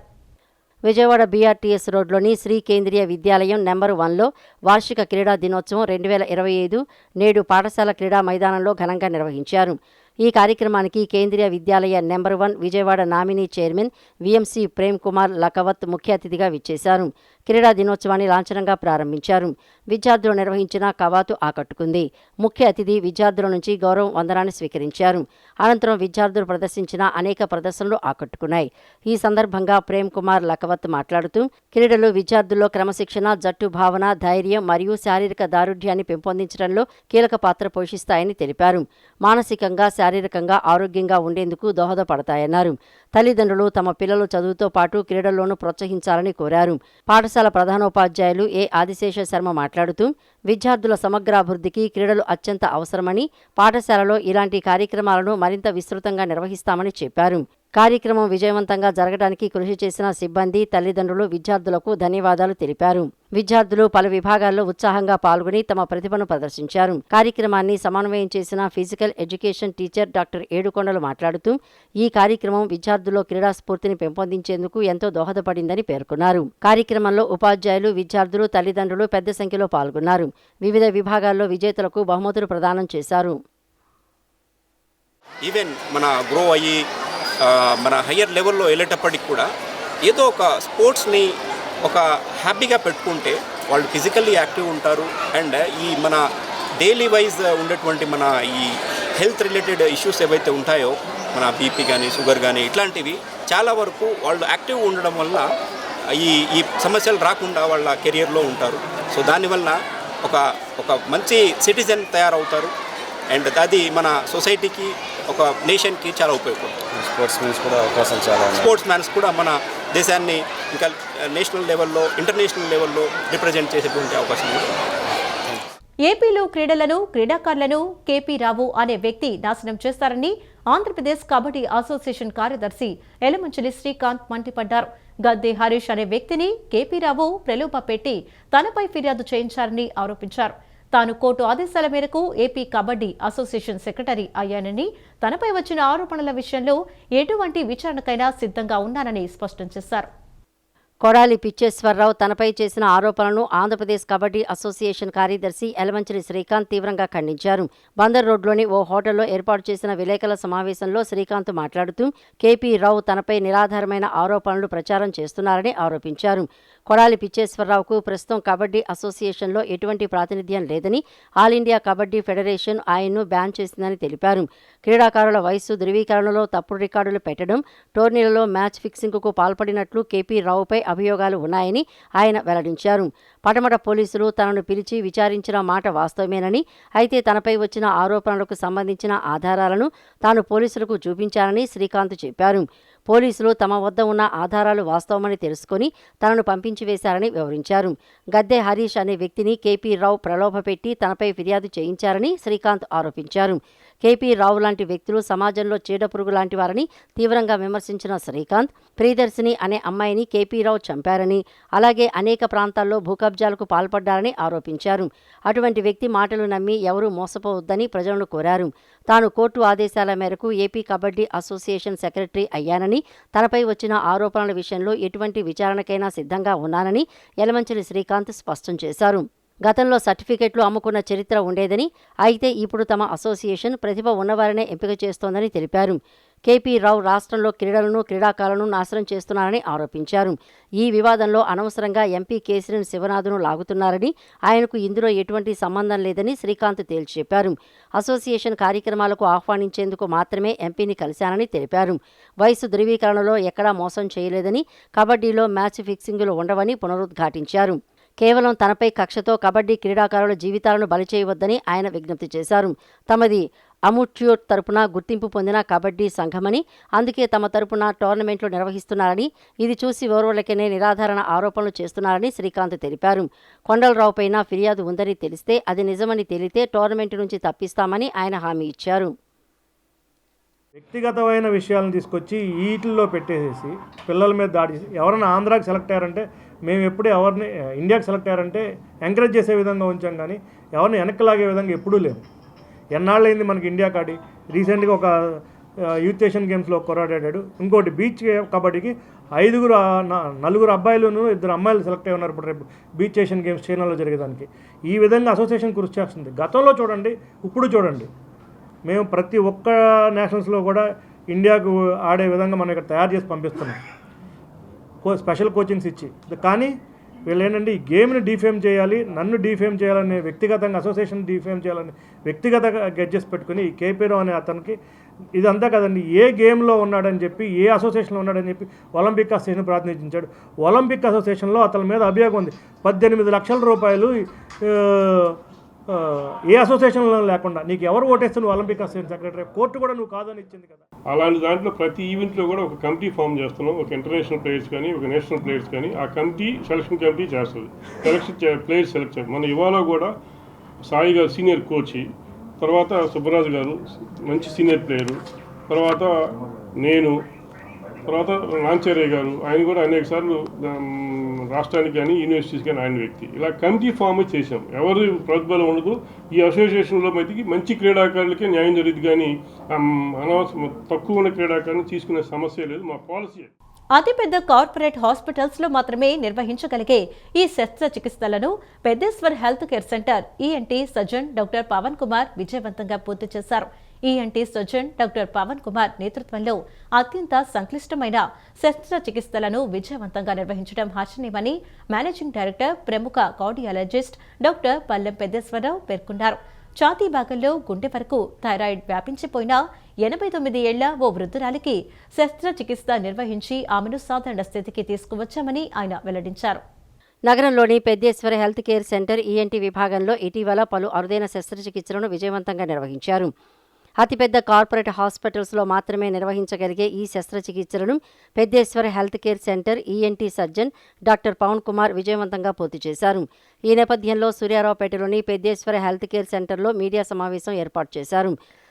విజయవాడ బీఆర్టీఎస్ రోడ్లోని శ్రీ కేంద్రీయ విద్యాలయం నెంబర్ 1లో వార్షిక క్రీడా దినోత్సవం 2025 నేడు పాఠశాల క్రీడా మైదానంలో ఘనంగా నిర్వహించారు. ఈ కార్యక్రమానికి Kendriya Vidyalaya number 1 Vijayawada nominee chairman VMC Prem Kumar Lakhavat ముఖ్య అతిథిగా విచ్చేశారు. క్రీడా దినోత్సవాన్ని లాంఛనంగా ప్రారంభించారు. విద్యార్థులు నిర్వహించిన కవాతు ఆకట్టుకుంది. ముఖ్య అతిథి విద్యార్థుల నుంచి గౌరవ వందనాన్ని స్వీకరించారు. అనంతరం విద్యార్థులు ప్రదర్శించిన అనేక ప్రదర్శనలు ఆకట్టుకున్నాయి. ఈ సందర్భంగా ప్రేమ్ కుమార్ లఖవత్ మాట్లాడుతూ క్రీడలు విద్యార్థుల్లో క్రమశిక్షణ, జట్టు భావన, ధైర్యం మరియు శారీరక దారుఢ్యాన్ని పెంపొందించడంలో కీలక పాత్ర పోషిస్తాయని తెలిపారు. మానసికంగా, శారీరకంగా ఆరోగ్యంగా ఉండేందుకు దోహదపడతాయన్నారు. తల్లిదండ్రులు తమ పిల్లలు చదువుతో పాటు క్రీడల్లోనూ ప్రోత్సహించాలని కోరారు. పాఠశాల ప్రధానోపాధ్యాయులు ఏ ఆదిశేష శర్మ మాట్లాడుతూ విద్యార్థుల సమగ్రాభివృద్ధికి క్రీడలు అత్యంత అవసరమని, పాఠశాలలో ఇలాంటి కార్యక్రమాలను మరింత విస్తృతంగా నిర్వహిస్తామని చెప్పారు. కార్యక్రమం విజయవంతంగా జరగడానికి కృషి చేసిన సిబ్బంది, తల్లిదండ్రులు, విద్యార్థులకు ధన్యవాదాలు తెలిపారు. విద్యార్థులు పలు విభాగాల్లో ఉత్సాహంగా పాల్గొని తమ ప్రతిభను ప్రదర్శించారు. కార్యక్రమాన్ని సమన్వయం చేసిన ఫిజికల్ ఎడ్యుకేషన్ టీచర్ డాక్టర్ ఏడుకొండలు మాట్లాడుతూ ఈ కార్యక్రమం విద్యార్థుల్లో క్రీడా స్ఫూర్తిని పెంపొందించేందుకు ఎంతో దోహదపడిందని పేర్కొన్నారు. కార్యక్రమంలో ఉపాధ్యాయులు, విద్యార్థులు, తల్లిదండ్రులు పెద్ద సంఖ్యలో పాల్గొన్నారు. వివిధ విభాగాల్లో విజేతలకు బహుమతులు ప్రదానం చేశారు. ఈవెన్ మన గ్రో అయ్యి మన హయ్యర్ లెవెల్లో వెళ్ళేటప్పటికి కూడా ఏదో ఒక స్పోర్ట్స్ని ఒక హ్యాపీగా పెట్టుకుంటే వాళ్ళు ఫిజికల్లీ యాక్టివ్ ఉంటారు. అండ్ ఈ మన డైలీ వైజ్ ఉండేటువంటి మన ఈ హెల్త్ రిలేటెడ్ ఇష్యూస్ ఏవైతే ఉంటాయో, మన బీపీ కానీ షుగర్ కానీ ఇట్లాంటివి చాలా వరకు వాళ్ళు యాక్టివ్ ఉండడం వల్ల ఈ సమస్యలు రాకుండా వాళ్ళ కెరియర్లో ఉంటారు. సో దానివల్ల ఒక మంచి సిటిజన్ తయారవుతారు. అండ్ అది మన సొసైటీకి, ఒక నేషన్కి చాలా ఉపయోగపడుతుంది. స్పోర్ట్స్ మ్యాన్స్ కూడా మన దేశాన్ని ఇంకా నేషనల్ లెవెల్లో, ఇంటర్నేషనల్ లెవెల్లో రిప్రజెంట్ చేసేటువంటి అవకాశం ఉంది. ఏపీలో క్రీడలను, క్రీడాకారులను కేపీ రావు అనే వ్యక్తి నాశనం చేస్తారని ఆంధ్రప్రదేశ్ కబడ్డీ అసోసియేషన్ కార్యదర్శి ఎలమంచిలి శ్రీకాంత్ మండిపడ్డారు. గద్దె హరీష్ అనే వ్యక్తిని కేపీ రావు ప్రలోభపెట్టి తనపై ఫిర్యాదు చేయించారని ఆరోపించారు. తాను కోర్టు ఆదేశాల మేరకు ఏపీ కబడ్డీ అసోసియేషన్ సెక్రటరీ అయ్యానని, తనపై వచ్చిన ఆరోపణల విషయంలో ఎటువంటి విచారణకైనా సిద్ధంగా ఉన్నానని స్పష్టం చేశారు. కొడాలి పిచ్చేశ్వరరావు తనపై చేసిన ఆరోపణలను ఆంధ్రప్రదేశ్ కబడ్డీ అసోసియేషన్ కార్యదర్శి ఎలమంచిలి శ్రీకాంత్ తీవ్రంగా ఖండించారు. బందర్ రోడ్లోని ఓ హోటల్లో ఏర్పాటు చేసిన విలేకరుల సమావేశంలో శ్రీకాంత్ మాట్లాడుతూ కేపీ రావు తనపై నిరాధారమైన ఆరోపణలు ప్రచారం చేస్తున్నారని ఆరోపించారు. కొడాలి పిచ్చేశ్వరరావుకు ప్రస్తుతం కబడ్డీ అసోసియేషన్లో ఎటువంటి ప్రాతినిధ్యం లేదని, ఆల్ ఇండియా కబడ్డీ ఫెడరేషన్ ఆయన్ను బ్యాన్ చేసిందని తెలిపారు. క్రీడాకారుల వయస్సు ధృవీకరణలో తప్పుడు రికార్డులు పెట్టడం, టోర్నీలలో మ్యాచ్ ఫిక్సింగ్కు పాల్పడినట్లు కేపీ రావుపై అభియోగాలు ఉన్నాయని ఆయన వెల్లడించారు. పటమట పోలీసులు తనను పిలిచి విచారించిన మాట వాస్తవమేనని, అయితే తనపై వచ్చిన ఆరోపణలకు సంబంధించిన ఆధారాలను తాను పోలీసులకు చూపించానని శ్రీకాంత్ చెప్పారు. పోలీసులు తమ వద్ద ఉన్న ఆధారాలు వాస్తవమని తెలుసుకుని తనను పంపించి వేశారని వివరించారు. గద్దె హరీష్ అనే వ్యక్తిని కేపీ రావు ప్రలోభపెట్టి తనపై ఫిర్యాదు చేయించారని శ్రీకాంత్ ఆరోపించారు. కేపీ రావు లాంటి వ్యక్తులు సమాజంలో చీడపురుగు లాంటి వారని తీవ్రంగా విమర్శించిన శ్రీకాంత్, ప్రియదర్శిని అనే అమ్మాయిని కేపీ రావు చంపారని, అలాగే అనేక ప్రాంతాల్లో భూకబ్జాలకు పాల్పడ్డారని ఆరోపించారు. అటువంటి వ్యక్తి మాటలు నమ్మి ఎవరూ మోసపోవద్దని ప్రజలను కోరారు. తాను కోర్టు ఆదేశాల మేరకు ఏపీ కబడ్డీ అసోసియేషన్ సెక్రటరీ అయ్యానని, తనపై వచ్చిన ఆరోపణల విషయంలో ఎటువంటి విచారణకైనా సిద్ధంగా ఉన్నానని యలమంచిలి శ్రీకాంత్ స్పష్టం చేశారు. గతంలో సర్టిఫికెట్లు అమ్ముకున్న చరిత్ర ఉండేదని, అయితే ఇప్పుడు తమ అసోసియేషన్ ప్రతిభ ఉన్నవారినే ఎంపిక చేస్తోందని తెలిపారు. కేపీ రావు రాష్ట్రంలో క్రీడలను, క్రీడాకారులను నాశనం చేస్తున్నారని ఆరోపించారు. ఈ వివాదంలో అనవసరంగా ఎంపీ కేసినేని శివనాథ్ను లాగుతున్నారని, ఆయనకు ఇందులో ఎటువంటి సంబంధం లేదని శ్రీకాంత్ తేల్చి చెప్పారు. అసోసియేషన్ కార్యక్రమాలకు ఆహ్వానించేందుకు మాత్రమే ఎంపీని కలిశానని తెలిపారు. వయసు ధృవీకరణలో ఎక్కడా మోసం చేయలేదని, కబడ్డీలో మ్యాచ్ ఫిక్సింగులు ఉండవని పునరుద్ఘాటించారు. కేవలం తనపై కక్షతో కబడ్డీ క్రీడాకారుల జీవితాలను బలిచేయవద్దని ఆయన విజ్ఞప్తి చేశారు. తమది అముట్యూర్ తరపున గుర్తింపు పొందిన కబడ్డీ సంఘమని, అందుకే తమ తరపున టోర్నమెంట్లు నిర్వహిస్తున్నారని, ఇది చూసి ఓర్వలకనే నిరాధారణ ఆరోపణలు చేస్తున్నారని శ్రీకాంత్ తెలిపారు. కొండలరావుపైన ఫిర్యాదు ఉందని తెలిస్తే, అది నిజమని తేలితే టోర్నమెంటు నుంచి తప్పిస్తామని ఆయన హామీ ఇచ్చారు. వ్యక్తిగతమైన విషయాలను తీసుకొచ్చి వీటిల్లో పెట్టేసేసి పిల్లల మీద దాడి చేసి, ఎవరైనా ఆంధ్రాకి సెలెక్ట్ అయ్యారంటే మేము ఎప్పుడు ఎవరిని ఇండియాకి సెలెక్ట్ అయ్యారంటే ఎంకరేజ్ చేసే విధంగా ఉంచాం, కానీ ఎవరిని వెనక్కి లాగే విధంగా ఎప్పుడూ లేదు. ఎన్నాళ్ళైంది మనకి ఇండియా కాడి. రీసెంట్గా ఒక యూత్ ఏషియన్ గేమ్స్లో కొరాడాడు. ఇంకోటి బీచ్ కబడ్డీకి 4 అబ్బాయిలను 2 అమ్మాయిలు సెలెక్ట్ అయి ఉన్నారు ఇప్పుడు రేపు బీచ్ ఏషియన్ గేమ్స్ చైనాలో జరిగేదానికి. ఈ విధంగా అసోసియేషన్ కృషి చేస్తుంది. గతంలో చూడండి, ఇప్పుడు చూడండి, మేము ప్రతి ఒక్క నేషనల్స్లో కూడా ఇండియాకు ఆడే విధంగా మనం ఇక్కడ తయారు చేసి పంపిస్తున్నాం, స్పెషల్ కోచింగ్స్ ఇచ్చి. కానీ వీళ్ళు ఏంటంటే ఈ గేమ్ని డిఫేమ్ చేయాలి, నన్ను డిఫేమ్ చేయాలని, వ్యక్తిగతంగా అసోసియేషన్ డిఫేమ్ చేయాలని వ్యక్తిగతంగా గెడ్జెస్ పెట్టుకుని ఈ కేపీ రావు అనే అతనికి ఇదంతా కదండి, ఏ గేమ్లో ఉన్నాడని చెప్పి, ఏ అసోసియేషన్లో ఉన్నాడని చెప్పి ఒలింపిక్ అసోసియేషన్ ప్రాతినిధించాడు. ఒలింపిక్ అసోసియేషన్లో అతని మీద అభియోగం ఉంది. 18 లక్షల రూపాయలు ఏ అసోసియేషన్లో లేకుండా నీకు ఎవరు ఓటేస్తే నువ్వు ఒలింపిక్ అసోసియేషన్ సెక్రటరీ, కోర్టు కూడా నువ్వు కాదని ఇచ్చింది కదా. అలాంటి దాంట్లో ప్రతి ఈవెంట్లో కూడా ఒక కమిటీ ఫామ్ చేస్తున్నాం. ఒక ఇంటర్నేషనల్ ప్లేయర్స్ కానీ, ఒక నేషనల్ ప్లేయర్స్ కానీ, ఆ కమిటీ సెలక్షన్ కమిటీ చేస్తుంది. ప్లేయర్స్ సెలెక్ట్ చేస్తారు. మన ఇవాళ కూడా సాయి గారు సీనియర్ కోచ్, తర్వాత సుబ్బరాజు గారు మంచి సీనియర్ ప్లేయరు, తర్వాత నేను, తర్వాత నాంచారయ్య గారు, ఆయన కూడా అనేక సార్లు రాష్ట్రానికి కానీ యూనివర్సిటీస్ కానీ ఆయన వ్యక్తి. ఇలా కమిటీ ఫామ్ చేశాం. ఎవరు ప్రతిఫలం ఉండదు. ఈ అసోసియేషన్లో మధ్యకి మంచి క్రీడాకారులకే న్యాయం జరుగుతుంది, కానీ అనవసరం తక్కువ ఉన్న క్రీడాకారులను తీసుకునే సమస్య లేదు. మా పాలసీ. అతిపెద్ద కార్పొరేట్ హాస్పిటల్స్ లో మాత్రమే నిర్వహించగలిగే ఈ శస్త్రచికిత్సలను Peddeshwar health care centre ENT surgeon doctor Pavan Kumar విజయవంతంగా పూర్తి చేశారు. ENT surgeon doctor Pavan Kumar నేతృత్వంలో అత్యంత సంక్లిష్టమైన శస్త్రచికిత్సలను విజయవంతంగా నిర్వహించడం హర్షణీయమని మేనేజింగ్ డైరెక్టర్ ప్రముఖ కార్డియాలజిస్ట్ డాక్టర్ పల్లెం పెద్దేశ్వరరావు పేర్కొన్నారు. ఛాతీ భాగంలో గుండె వరకు థైరాయిడ్ వ్యాపించిపోయిన 89 ఏళ్ల ఓ వృద్ధురాలికి శస్త్రచికిత్స నిర్వహించి ఆమెను సాధారణ స్థితికి తీసుకువచ్చామని ఆయన వెల్లడించారు. నగరంలోని Peddeshwara health care centre ENT విభాగంలో ఇటీవల పలు అరుదైన శస్త్రచికిత్సలను విజయవంతంగా నిర్వహించారు. అతిపెద్ద కార్పొరేట్ హాస్పిటల్స్లో మాత్రమే నిర్వహించగలిగే ఈ శస్త్రచికిత్సలను Peddeshwara health care centre ENT surgeon doctor Pavan Kumar విజయవంతంగా పూర్తి చేశారు. ఈ నేపథ్యంలో సూర్యారావుపేటలోని పెద్దేశ్వర హెల్త్ కేర్ సెంటర్లో మీడియా సమావేశం ఏర్పాటు చేశారు.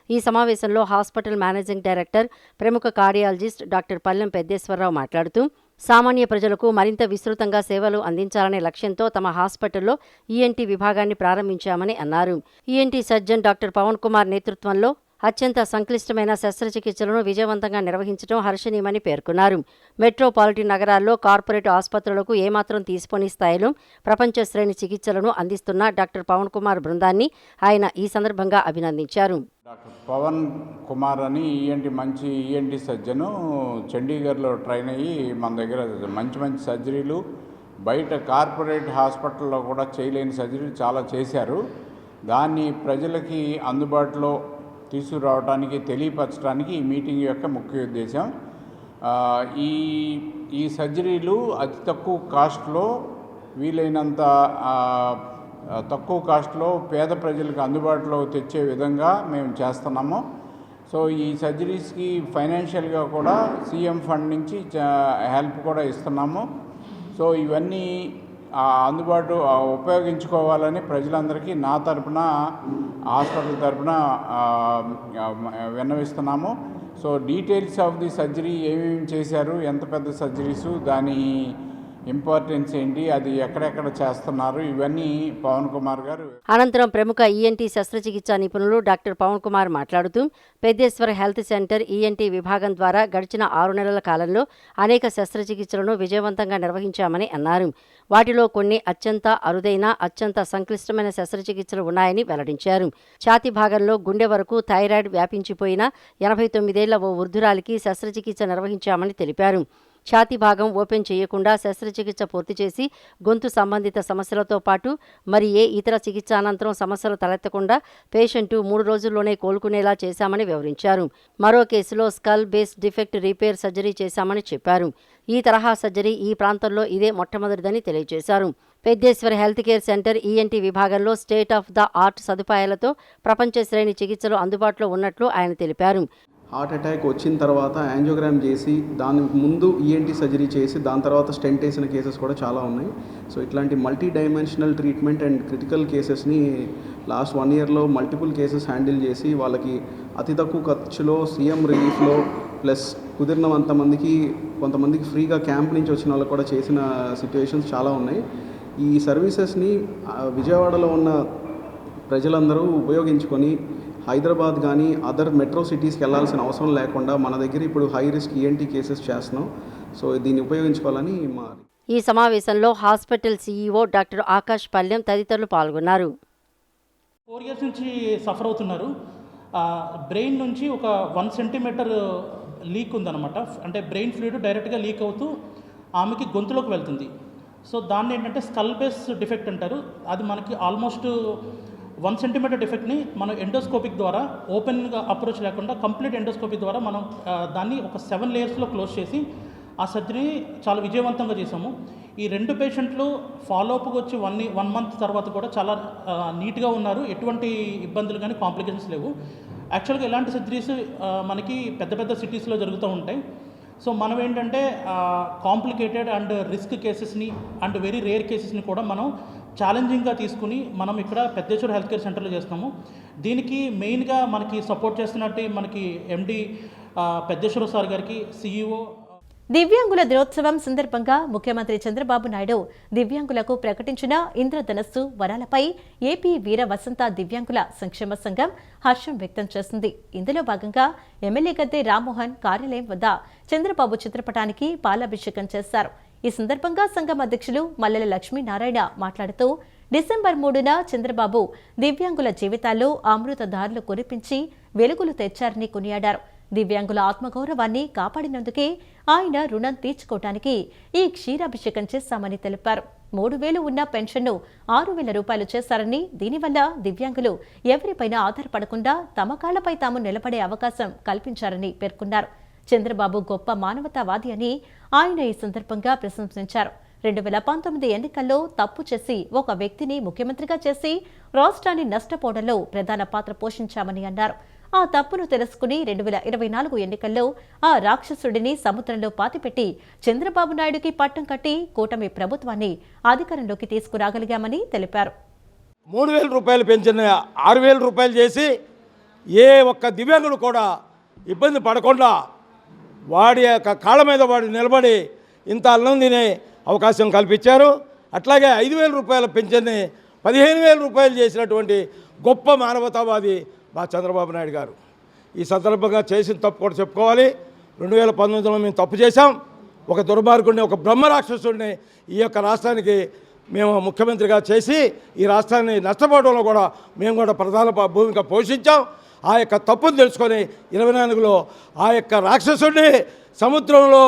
ఈ సమావేశంలో హాస్పిటల్ మేనేజింగ్ డైరెక్టర్ ప్రముఖ కార్డియాలజిస్ట్ డాక్టర్ పల్లెం పెద్దేశ్వరరావు మాట్లాడుతూ సామాన్య ప్రజలకు మరింత విస్తృతంగా సేవలు అందించాలనే లక్ష్యంతో తమ హాస్పిటల్లో ఈఎన్టీ విభాగాన్ని ప్రారంభించామని అన్నారు. ENT surgeon doctor Pavan Kumar నేతృత్వంలో అత్యంత సంక్లిష్టమైన శస్త్రచికిత్సలను విజయవంతంగా నిర్వహించడం హర్షణీయమని పేర్కొన్నారు. మెట్రోపాలిటన్ నగరాల్లో కార్పొరేట్ ఆసుపత్రులకు ఏమాత్రం తీసిపోని స్థాయిలో ప్రపంచ శ్రేణి చికిత్సలను అందిస్తున్న డాక్టర్ పవన్ కుమార్ బృందాన్ని ఆయన ఈ సందర్భంగా అభినందించారు. డాక్టర్ పవన్ కుమార్ అని మంచి ఈఎన్టీ సర్జను చండీగఢ్లో ట్రైన్ అయ్యి మన దగ్గర మంచి సర్జరీలు, బయట కార్పొరేట్ హాస్పిటల్లో కూడా చేయలేని సర్జరీలు చాలా చేశారు. దాన్ని ప్రజలకి అందుబాటులో తీసుకురావడానికి, తెలియపరచడానికి ఈ మీటింగ్ యొక్క ముఖ్య ఉద్దేశం. ఈ సర్జరీలు అతి తక్కువ కాస్ట్లో, వీలైనంత తక్కువ కాస్ట్లో పేద ప్రజలకు అందుబాటులో తెచ్చే విధంగా మేము చేస్తున్నాము. సో ఈ సర్జరీస్కి ఫైనాన్షియల్గా కూడా సీఎం ఫండ్ నుంచి హెల్ప్ కూడా ఇస్తున్నాము. సో ఇవన్నీ అందుబాటు ఉపయోగించుకోవాలని ప్రజలందరికీ నా తరపున, హాస్పిటల్ తరపున విన్నవిస్తున్నాము. So details of the surgery, ఏమేమి చేశారు, ఎంత పెద్ద సర్జరీసు, దాని ఇంపార్టెన్స్ ఏంటి, అది ఎక్కడెక్కడ చేస్తున్నారు, ఇవన్నీ పవన్ కుమార్ గారు. అనంతరం ప్రముఖ ఈఎన్టీ శస్త్రచికిత్సా నిపుణులు డాక్టర్ పవన్ కుమార్ మాట్లాడుతూ పెద్దేశ్వర హెల్త్ సెంటర్ ఈఎన్టీ విభాగం ద్వారా గడిచిన 6 నెలల కాలంలో అనేక శస్త్రచికిత్సలను విజయవంతంగా నిర్వహించామని అన్నారు. వాటిలో కొన్ని అత్యంత అరుదైన, అత్యంత సంక్లిష్టమైన శస్త్రచికిత్సలు ఉన్నాయని వెల్లడించారు. ఛాతీ భాగంలో గుండె వరకు థైరాయిడ్ వ్యాపించిపోయిన 89 ఏళ్ల ఓ వృద్ధురాలికి శస్త్రచికిత్స నిర్వహించామని తెలిపారు. ఛాతీ భాగం ఓపెన్ చేయకుండా శస్త్రచికిత్స పూర్తి చేసి గొంతు సంబంధిత సమస్యలతో పాటు మరి ఏ ఇతర చికిత్స అనంతరం సమస్యలు తలెత్తకుండా పేషెంటు 3 రోజుల్లోనే కోలుకునేలా చేశామని వివరించారు. మరో కేసులో skull base defect repair surgery చేశామని చెప్పారు. ఈ తరహా సర్జరీ ఈ ప్రాంతంలో ఇదే మొట్టమొదటిదని తెలియజేశారు. Peddeshwara health care centre ENT విభాగంలో స్టేట్ ఆఫ్ ద ఆర్ట్ సదుపాయాలతో ప్రపంచ శ్రేణి చికిత్సలు అందుబాటులో ఉన్నట్లు ఆయన తెలిపారు. హార్ట్ అటాక్ వచ్చిన తర్వాత యాంజియోగ్రామ్ చేసి దాని ముందు ఈఎన్టీ సర్జరీ చేసి దాని తర్వాత స్టెంట్ వేసిన కేసెస్ కూడా చాలా ఉన్నాయి. సో ఇట్లాంటి multi dimensional treatment and critical కేసెస్ని లాస్ట్ 1 ఇయర్లో మల్టిపుల్ కేసెస్ హ్యాండిల్ చేసి వాళ్ళకి అతి తక్కువ ఖర్చులో సీఎం రిలీఫ్లో ప్లస్ కుదిరినంతమందికి, కొంతమందికి ఫ్రీగా క్యాంప్ నుంచి వచ్చిన వాళ్ళకి కూడా చేసిన సిచ్యువేషన్స్ చాలా ఉన్నాయి. ఈ సర్వీసెస్ని విజయవాడలో ఉన్న ప్రజలందరూ ఉపయోగించుకొని హైదరాబాద్ కానీ అదర్ మెట్రో సిటీస్కి వెళ్లాల్సిన అవసరం లేకుండా మన దగ్గర ఇప్పుడు హై రిస్క్ ఈఎన్టీ కేసెస్ చేస్తున్నాం. సో దీన్ని ఉపయోగించుకోవాలని ఈ సమావేశంలో హాస్పిటల్ సీఈఓ డాక్టర్ ఆకాష్ పల్లెం తదితరులు పాల్గొన్నారు. 4 years నుంచి సఫర్ అవుతున్నారు. బ్రెయిన్ నుంచి ఒక 1 సెంటీమీటర్ లీక్ ఉందన్నమాట. అంటే బ్రెయిన్ ఫ్లూయిడ్ డైరెక్ట్గా లీక్ అవుతూ ఆమెకి గొంతులోకి వెళ్తుంది. సో దాన్ని ఏంటంటే స్కల్ బేస్ డిఫెక్ట్ అంటారు. అది మనకి ఆల్మోస్ట్ 1 సెంటీమీటర్ డిఫెక్ట్ని మనం ఎండోస్కోపిక్ ద్వారా, ఓపెన్గా అప్రోచ్ లేకుండా కంప్లీట్ ఎండోస్కోపిక్ ద్వారా మనం దాన్ని ఒక 7 లేయర్స్లో క్లోజ్ చేసి ఆ సర్జరీని చాలా విజయవంతంగా చేసాము. ఈ 2 పేషెంట్లు ఫాలోఅప్కి వచ్చి 1 month తర్వాత కూడా చాలా నీట్గా ఉన్నారు. ఎటువంటి ఇబ్బందులు కానీ కాంప్లికేషన్స్ లేవు. యాక్చువల్గా ఇలాంటి సర్జరీస్ మనకి పెద్ద సిటీస్లో జరుగుతూ ఉంటాయి. సో మనం ఏంటంటే కాంప్లికేటెడ్ అండ్ రిస్క్ కేసెస్ని అండ్ వెరీ రేర్ కేసెస్ని కూడా మనం ఛాలెంజింగ్గా తీసుకుని మనం ఇక్కడ పెద్దేశ్వర హెల్త్ కేర్ సెంటర్లో చేస్తున్నాము. దీనికి మెయిన్గా మనకి సపోర్ట్ చేస్తున్నట్టు మనకి ఎండి పెద్దేశ్వర సార్ గారికి, సిఇఓ దివ్యాంగుల దినోత్సవం సందర్భంగా ముఖ్యమంత్రి చంద్రబాబు నాయుడు దివ్యాంగులకు ప్రకటించిన ఇంద్రధనస్సు వరాలపై ఏపీ వీర వసంత దివ్యాంగుల సంక్షేమ సంఘం హర్షం వ్యక్తం చేసింది. ఇందులో భాగంగా ఎమ్మెల్యే గద్దె రామ్మోహన్ కార్యాలయం వద్ద చంద్రబాబు చిత్రపటానికి పాలాభిషేకం చేశారు. ఈ సందర్భంగా సంఘం అధ్యక్షులు మల్లెల లక్ష్మీనారాయణ మాట్లాడుతూ డిసెంబర్ 3న చంద్రబాబు దివ్యాంగుల జీవితాల్లో అమృతధారలు కురిపించి వెలుగులు తెచ్చారని కొనియాడారు. దివ్యాంగుల ఆత్మగౌరవాన్ని కాపాడినందుకే ఆయన రుణం తీర్చుకోవడానికి ఈ క్షీరాభిషేకం చేశామని తెలిపారు. 3,000 ఉన్న పెన్షన్ను 6,000 రూపాయలు చేశారని, దీనివల్ల దివ్యాంగులు ఎవరిపైనా ఆధారపడకుండా తమ కాళ్లపై తాము నిలబడే అవకాశం కల్పించారని పేర్కొన్నారు. చంద్రబాబు గొప్ప మానవతావాది అని ఆయన ఈ సందర్భంగా ప్రశంసించారు. 2019 ఎన్నికల్లో తప్పు చేసి ఒక వ్యక్తిని ముఖ్యమంత్రిగా చేసి రాష్ట్రాన్ని నష్టపోవడంలో ప్రధాన పాత్ర పోషించామని అన్నారు. ఆ తప్పును తెలుసుకుని 2024 ఎన్నికల్లో ఆ రాక్షసుడిని సముద్రంలో పాతిపెట్టి చంద్రబాబు నాయుడుకి పట్టం కట్టి కూటమి ప్రభుత్వాన్ని అధికారంలోకి తీసుకురాగలిగామని తెలిపారు. 3,000 రూపాయలు పెంచిన 6,000 రూపాయలు చేసి ఏ ఒక్క దివ్యాంగుడు కూడా ఇబ్బంది పడకుండా వాడి యొక్క కాళ్ళ మీద వాడు నిలబడి ఇంత అన్నం తినే అవకాశం కల్పించారు. అట్లాగే 5,000 రూపాయల పెన్షన్ని 15,000 రూపాయలు చేసినటువంటి గొప్ప మానవతావాది మా చంద్రబాబు నాయుడు గారు. ఈ సందర్భంగా చేసిన తప్పు కూడా చెప్పుకోవాలి. 2019లో మేము తప్పు చేశాం. ఒక దుర్మార్గుడిని, ఒక బ్రహ్మరాక్షసుడిని ఈ యొక్క రాష్ట్రానికి మేము ముఖ్యమంత్రిగా చేసి ఈ రాష్ట్రాన్ని నష్టపోవడంలో కూడా మేము కూడా ప్రధాన భూమిక పోషించాం. ఆ యొక్క తప్పును తెలుసుకొని 24లో ఆ యొక్క రాక్షసుడిని సముద్రంలో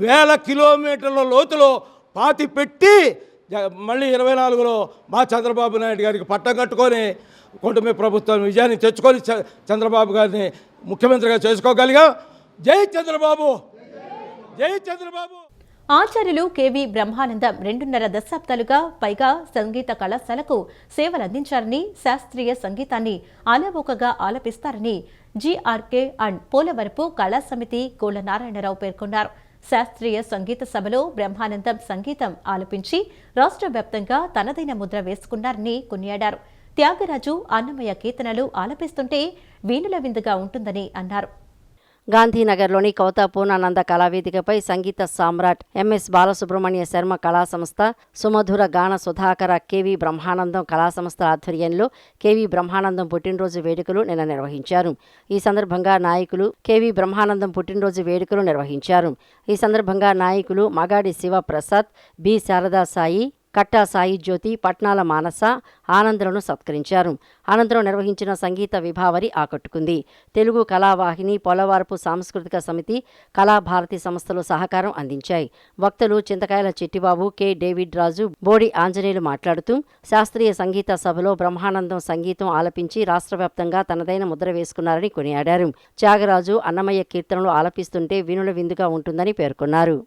1000 కిలోమీటర్ల లోతులో పాతి పెట్టి మళ్ళీ 24లో మా చంద్రబాబు నాయుడు గారికి పట్టం కట్టుకొని కూటమి ప్రభుత్వం విజయాన్ని తెచ్చుకొని చంద్రబాబు గారిని ముఖ్యమంత్రిగా చేసుకోగలిగాం. జై చంద్రబాబు, జై చంద్రబాబు. ఆచార్యులు కెవి బ్రహ్మానందం 2.5 దశాబ్దాలుగా పైగా సంగీత కళాశాలకు సేవలందించారని, శాస్త్రీయ సంగీతాన్ని అలవోకగా ఆలపిస్తారని జీఆర్కే అండ్ పోలవరపు కళా సమితి కోళ్ల నారాయణరావు పేర్కొన్నారు. శాస్త్రీయ సంగీత సభలో బ్రహ్మానందం సంగీతం ఆలపించి రాష్ట్ర వ్యాప్తంగా తనదైన ముద్ర వేసుకున్నారని కొనియాడారు. త్యాగరాజు, అన్నమయ్య కీర్తనలు ఆలపిస్తుంటే వీణుల విందుగా ఉంటుందని అన్నారు. గాంధీనగర్లోని కౌతా పూర్ణానంద కళావేదికపై సంగీత సామ్రాట్ ఎంఎస్ బాలసుబ్రహ్మణ్య శర్మ కళాసంస్థ, సుమధుర గాన సుధాకర కెవి బ్రహ్మానందం కళాసంస్థ ఆధ్వర్యంలో కెవి బ్రహ్మానందం పుట్టినరోజు వేడుకలు నిన్న నిర్వహించారు. ఈ సందర్భంగా నాయకులు కెవి బ్రహ్మానందం పుట్టినరోజు వేడుకలు నిర్వహించారు. ఈ సందర్భంగా నాయకులు మగాడి శివప్రసాద్, బి శారదా సాయి, కట్టా సాయి జ్యోతి, పట్నాల మానస ఆనందలను సత్కరించారు. అనంతరం నిర్వహించిన సంగీత విభావరి ఆకట్టుకుంది. తెలుగు కళావాహిని, పోలవరపు సాంస్కృతిక సమితి, కళాభారతి సంస్థలు సహకారం అందించాయి. వక్తలు చింతకాయల చిట్టిబాబు, కె డేవిడ్ రాజు, బోడి ఆంజనేయులు మాట్లాడుతూ శాస్త్రీయ సంగీత సభలో బ్రహ్మానందం సంగీతం ఆలపించి రాష్ట్ర వ్యాప్తంగా తనదైన ముద్ర వేసుకున్నారని కొనియాడారు. త్యాగరాజు, అన్నమయ్య కీర్తనలు ఆలపిస్తుంటే వీణుల విందుగా ఉంటుందని పేర్కొన్నారు.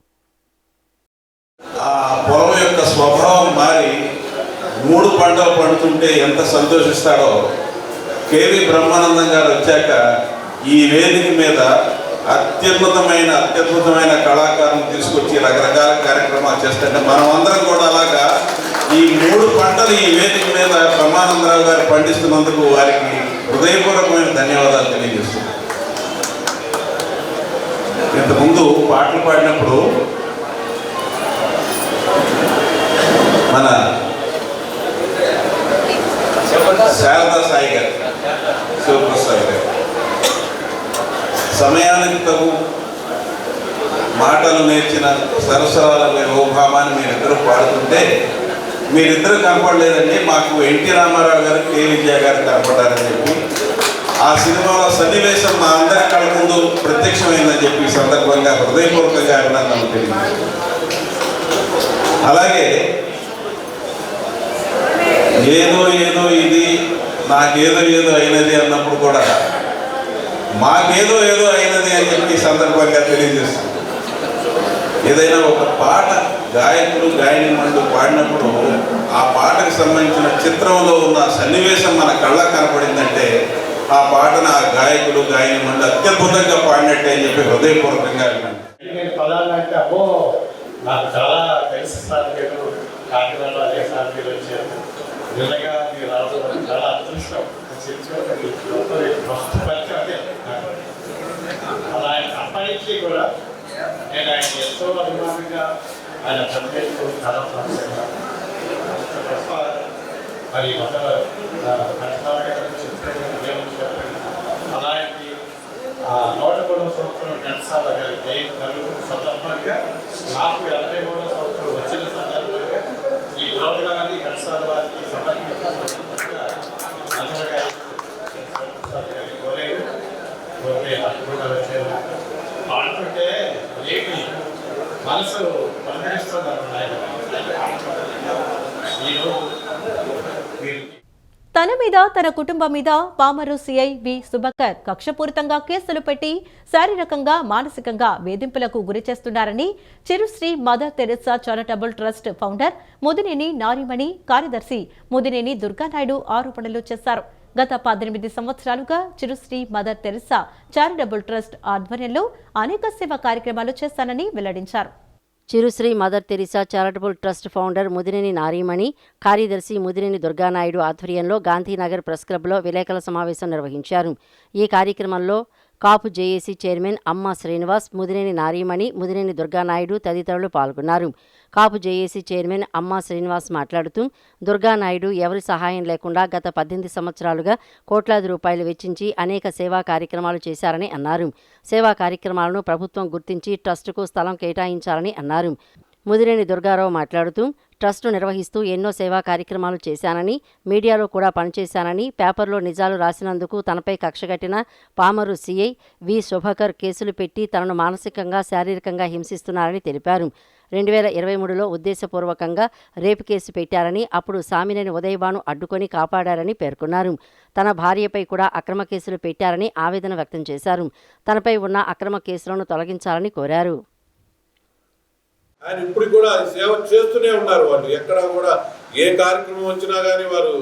ఆ పొలం యొక్క స్వభావం మారి 3 పంటలు పండుతుంటే ఎంత సంతోషిస్తాడో కేవీ బ్రహ్మానందం గారు వచ్చాక ఈ వేదిక మీద అత్యద్భుతమైన కళాకారులను తీసుకొచ్చి రకరకాల కార్యక్రమాలు చేస్తుంటే మనం అందరం కూడా అలాగా ఈ 3 పంటలు ఈ వేదిక మీద బ్రహ్మానందరావు గారు పండిస్తున్నందుకు వారికి హృదయపూర్వకమైన ధన్యవాదాలు తెలియజేస్తున్నాను. ఇంతకుముందు పాటలు పాడినప్పుడు మన శారదా సాయి గారు, శివప్రసాద్ గారు సమయానికి తగు మాటలు నేర్చిన సరస్వరాల ఓభామాన్ని మీరిద్దరూ పాడుతుంటే మీరిద్దరూ కనపడలేదండి, మాకు ఎన్టీ రామారావు గారు, కే విజయ గారు కనపడారని చెప్పి ఆ సినిమాలో సన్నివేశం మా అందరి కళ్ళ ముందు ప్రత్యక్షమైందని చెప్పి ఈ సందర్భంగా హృదయపూర్వకంగా అభినందనలు తెలియజేస్తాను. అలాగే ఏదో ఇది నాకేదో అయినది అన్నప్పుడు కూడా మాకేదో అయినది అని చెప్పి ఈ సందర్భంగా తెలియజేస్తుంది. ఏదైనా ఒక పాట గాయకులు గాయనిమణులు పాడినప్పుడు ఆ పాటకు సంబంధించిన చిత్రంలో ఉన్న సన్నివేశం మన కళ్ళకు కనపడిందంటే ఆ పాటను ఆ గాయకులు గాయనిమణులు అత్యద్భుతంగా పాడినట్టే అని చెప్పి హృదయపూర్వకంగా పదాలంటే అబ్బో నాకు చాలా తెలుసు సార్, మీరు కాకినాడలో అదే సార్ మీరు వచ్చారు, నిజంగా మీరు రావడం చాలా అదృష్టం. అలా అప్పటి నుంచి కూడా నేను ఆయన ఎంతో అభిమానంగా ఆయన పనిచేస్తూ చాలా సమస్యగా తప్ప మరి అలాంటి 103వ సంవత్సరం ఘంటసాల గారి జయంతి నలుగురు సందర్భంగా నాకు 83వ సంవత్సరం వచ్చిన సందర్భంగా ఈ ప్రోగ్రాన్ని ఘంటసాల వారికి సమర్పించిన సందర్భంగా అందరూ గారి కోరేరు వచ్చారు పాడుతుంటే ఏమి మనసు పరిగణిస్తుంది తన మీద తన కుటుంబం మీద పామరు సిఐ వి సుబకర్ కక్షపూరితంగా కేసులు పెట్టి శారీరకంగా మానసికంగా వేధింపులకు గురి చేస్తున్నారని Chirusri mother Teresa charitable trust founder Mudineni Narimani కార్యదర్శి ముదినేని దుర్గానాయుడు ఆరోపణలు చేశారు. గత 18 సంవత్సరాలుగా Chirusri mother Teresa charitable trust ఆధ్వర్యంలో అనేక సేవా కార్యక్రమాలు చేస్తానని వెల్లడించారు. Chirusri mother Teresa charitable trust founder Mudineni Narimani, కార్యదర్శి ముదినేని దుర్గానాయుడు ఆధ్వర్యంలో గాంధీనగర్ ప్రెస్ క్లబ్లో విలేకరుల సమావేశం నిర్వహించారు. ఈ కార్యక్రమంలో కాపు జేఏసీ చైర్మన్ అమ్మ శ్రీనివాస్, ముదినేని నారీమణి, ముదినేని దుర్గానాయుడు తదితరులు పాల్గొన్నారు. కాపు జేఏసీ చైర్మన్ అమ్మ శ్రీనివాస్ మాట్లాడుతూ దుర్గానాయుడు ఎవరి సహాయం లేకుండా గత 18 సంవత్సరాలుగా కోట్లాది రూపాయలు వెచ్చించి అనేక సేవా కార్యక్రమాలు చేశారని అన్నారు. సేవా కార్యక్రమాలను ప్రభుత్వం గుర్తించి ట్రస్టుకు స్థలం కేటాయించాలని అన్నారు. ముదినేని దుర్గారావు మాట్లాడుతూ ట్రస్టు నిర్వహిస్తూ ఎన్నో సేవా కార్యక్రమాలు చేశానని, మీడియాలో కూడా పనిచేశానని, పేపర్లో నిజాలు రాసినందుకు తనపై కక్షగట్టిన పామరు సిఐ వి శుభకర్ కేసులు పెట్టి తనను మానసికంగా శారీరకంగా హింసిస్తున్నారని తెలిపారు. 2023లో ఉద్దేశపూర్వకంగా రేపు కేసు పెట్టారని, అప్పుడు సామినేని ఉదయభాను అడ్డుకొని కాపాడారని పేర్కొన్నారు. తన భార్యపై కూడా అక్రమ కేసులు పెట్టారని ఆవేదన వ్యక్తం చేశారు. తనపై ఉన్న అక్రమ కేసులను తొలగించాలని కోరారు. ఆయన ఇప్పుడు కూడా సేవ చేస్తూనే ఉన్నారు. వాళ్ళు ఎక్కడా కూడా ఏ కార్యక్రమం వచ్చినా కానీ వారు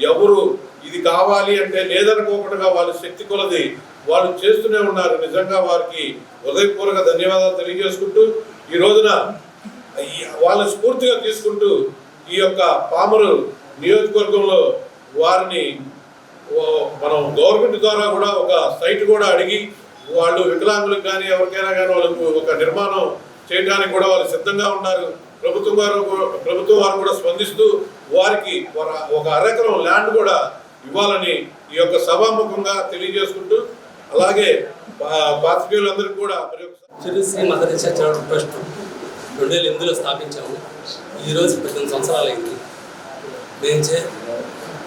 ఎవరు ఇది కావాలి అంటే లేదనుకోకుండా వాళ్ళ శక్తి కొలది వాళ్ళు చేస్తూనే ఉన్నారు. నిజంగా వారికి హృదయపూర్వక ధన్యవాదాలు తెలియజేసుకుంటూ ఈ రోజున వాళ్ళ స్ఫూర్తిగా తీసుకుంటూ ఈ యొక్క పామరు నియోజకవర్గంలో వారిని మనం గవర్నమెంట్ ద్వారా కూడా ఒక సైట్ కూడా అడిగి వాళ్ళు వికలాంగులకు కానీ ఎవరికైనా కానీ వాళ్ళకు ఒక నిర్మాణం చేయడానికి కూడా వాళ్ళు సిద్ధంగా ఉన్నారు. ప్రభుత్వం వారు కూడా స్పందిస్తూ వారికి ఒక అరెకరం ల్యాండ్ కూడా ఇవ్వాలని ఈ యొక్క సభాముఖంగా తెలియజేసుకుంటూ, అలాగే పాత్రికేయులందరికీ కూడా చిరుశ్రీ మదర్ తెరెసా చారిటబుల్ ట్రస్ట్ 2008లో స్థాపించాము. ఈరోజు 18 సంవత్సరాలు అయింది.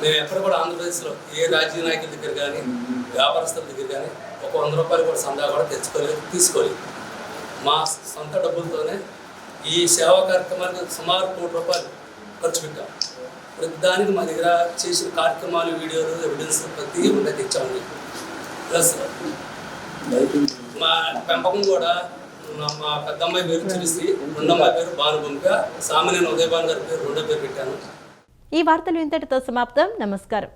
మేము ఎక్కడ కూడా ఆంధ్రప్రదేశ్లో ఏ రాజకీయ నాయకుల దగ్గర కానీ వ్యాపారస్తుల దగ్గర కానీ ఒక 100 రూపాయలు కూడా సందా కూడా తీసుకోలేదు. మా సొంత డబ్బులతోనే ఈ సేవా కార్యక్రమానికి సుమారు 1 కోటి రూపాయలు ఖర్చు పెట్టాం. ప్రతి దానికి మా దగ్గర చేసిన కార్యక్రమాలు, వీడియోలు, ఎవిడెన్స్ ప్రతి ఉండే తెచ్చాము. ప్లస్ మా పెంపకం కూడా మా పెద్దమ్మాయి పేరు చిరుశ్రీ, రెండమ్మాయి పేరు భానుభూమిక, సామినేని ఉదయభాను గారి పేరు రెండో పేరు పెట్టాను. ఈ వార్తలు ఇంతటితో సమాప్తం. నమస్కారం.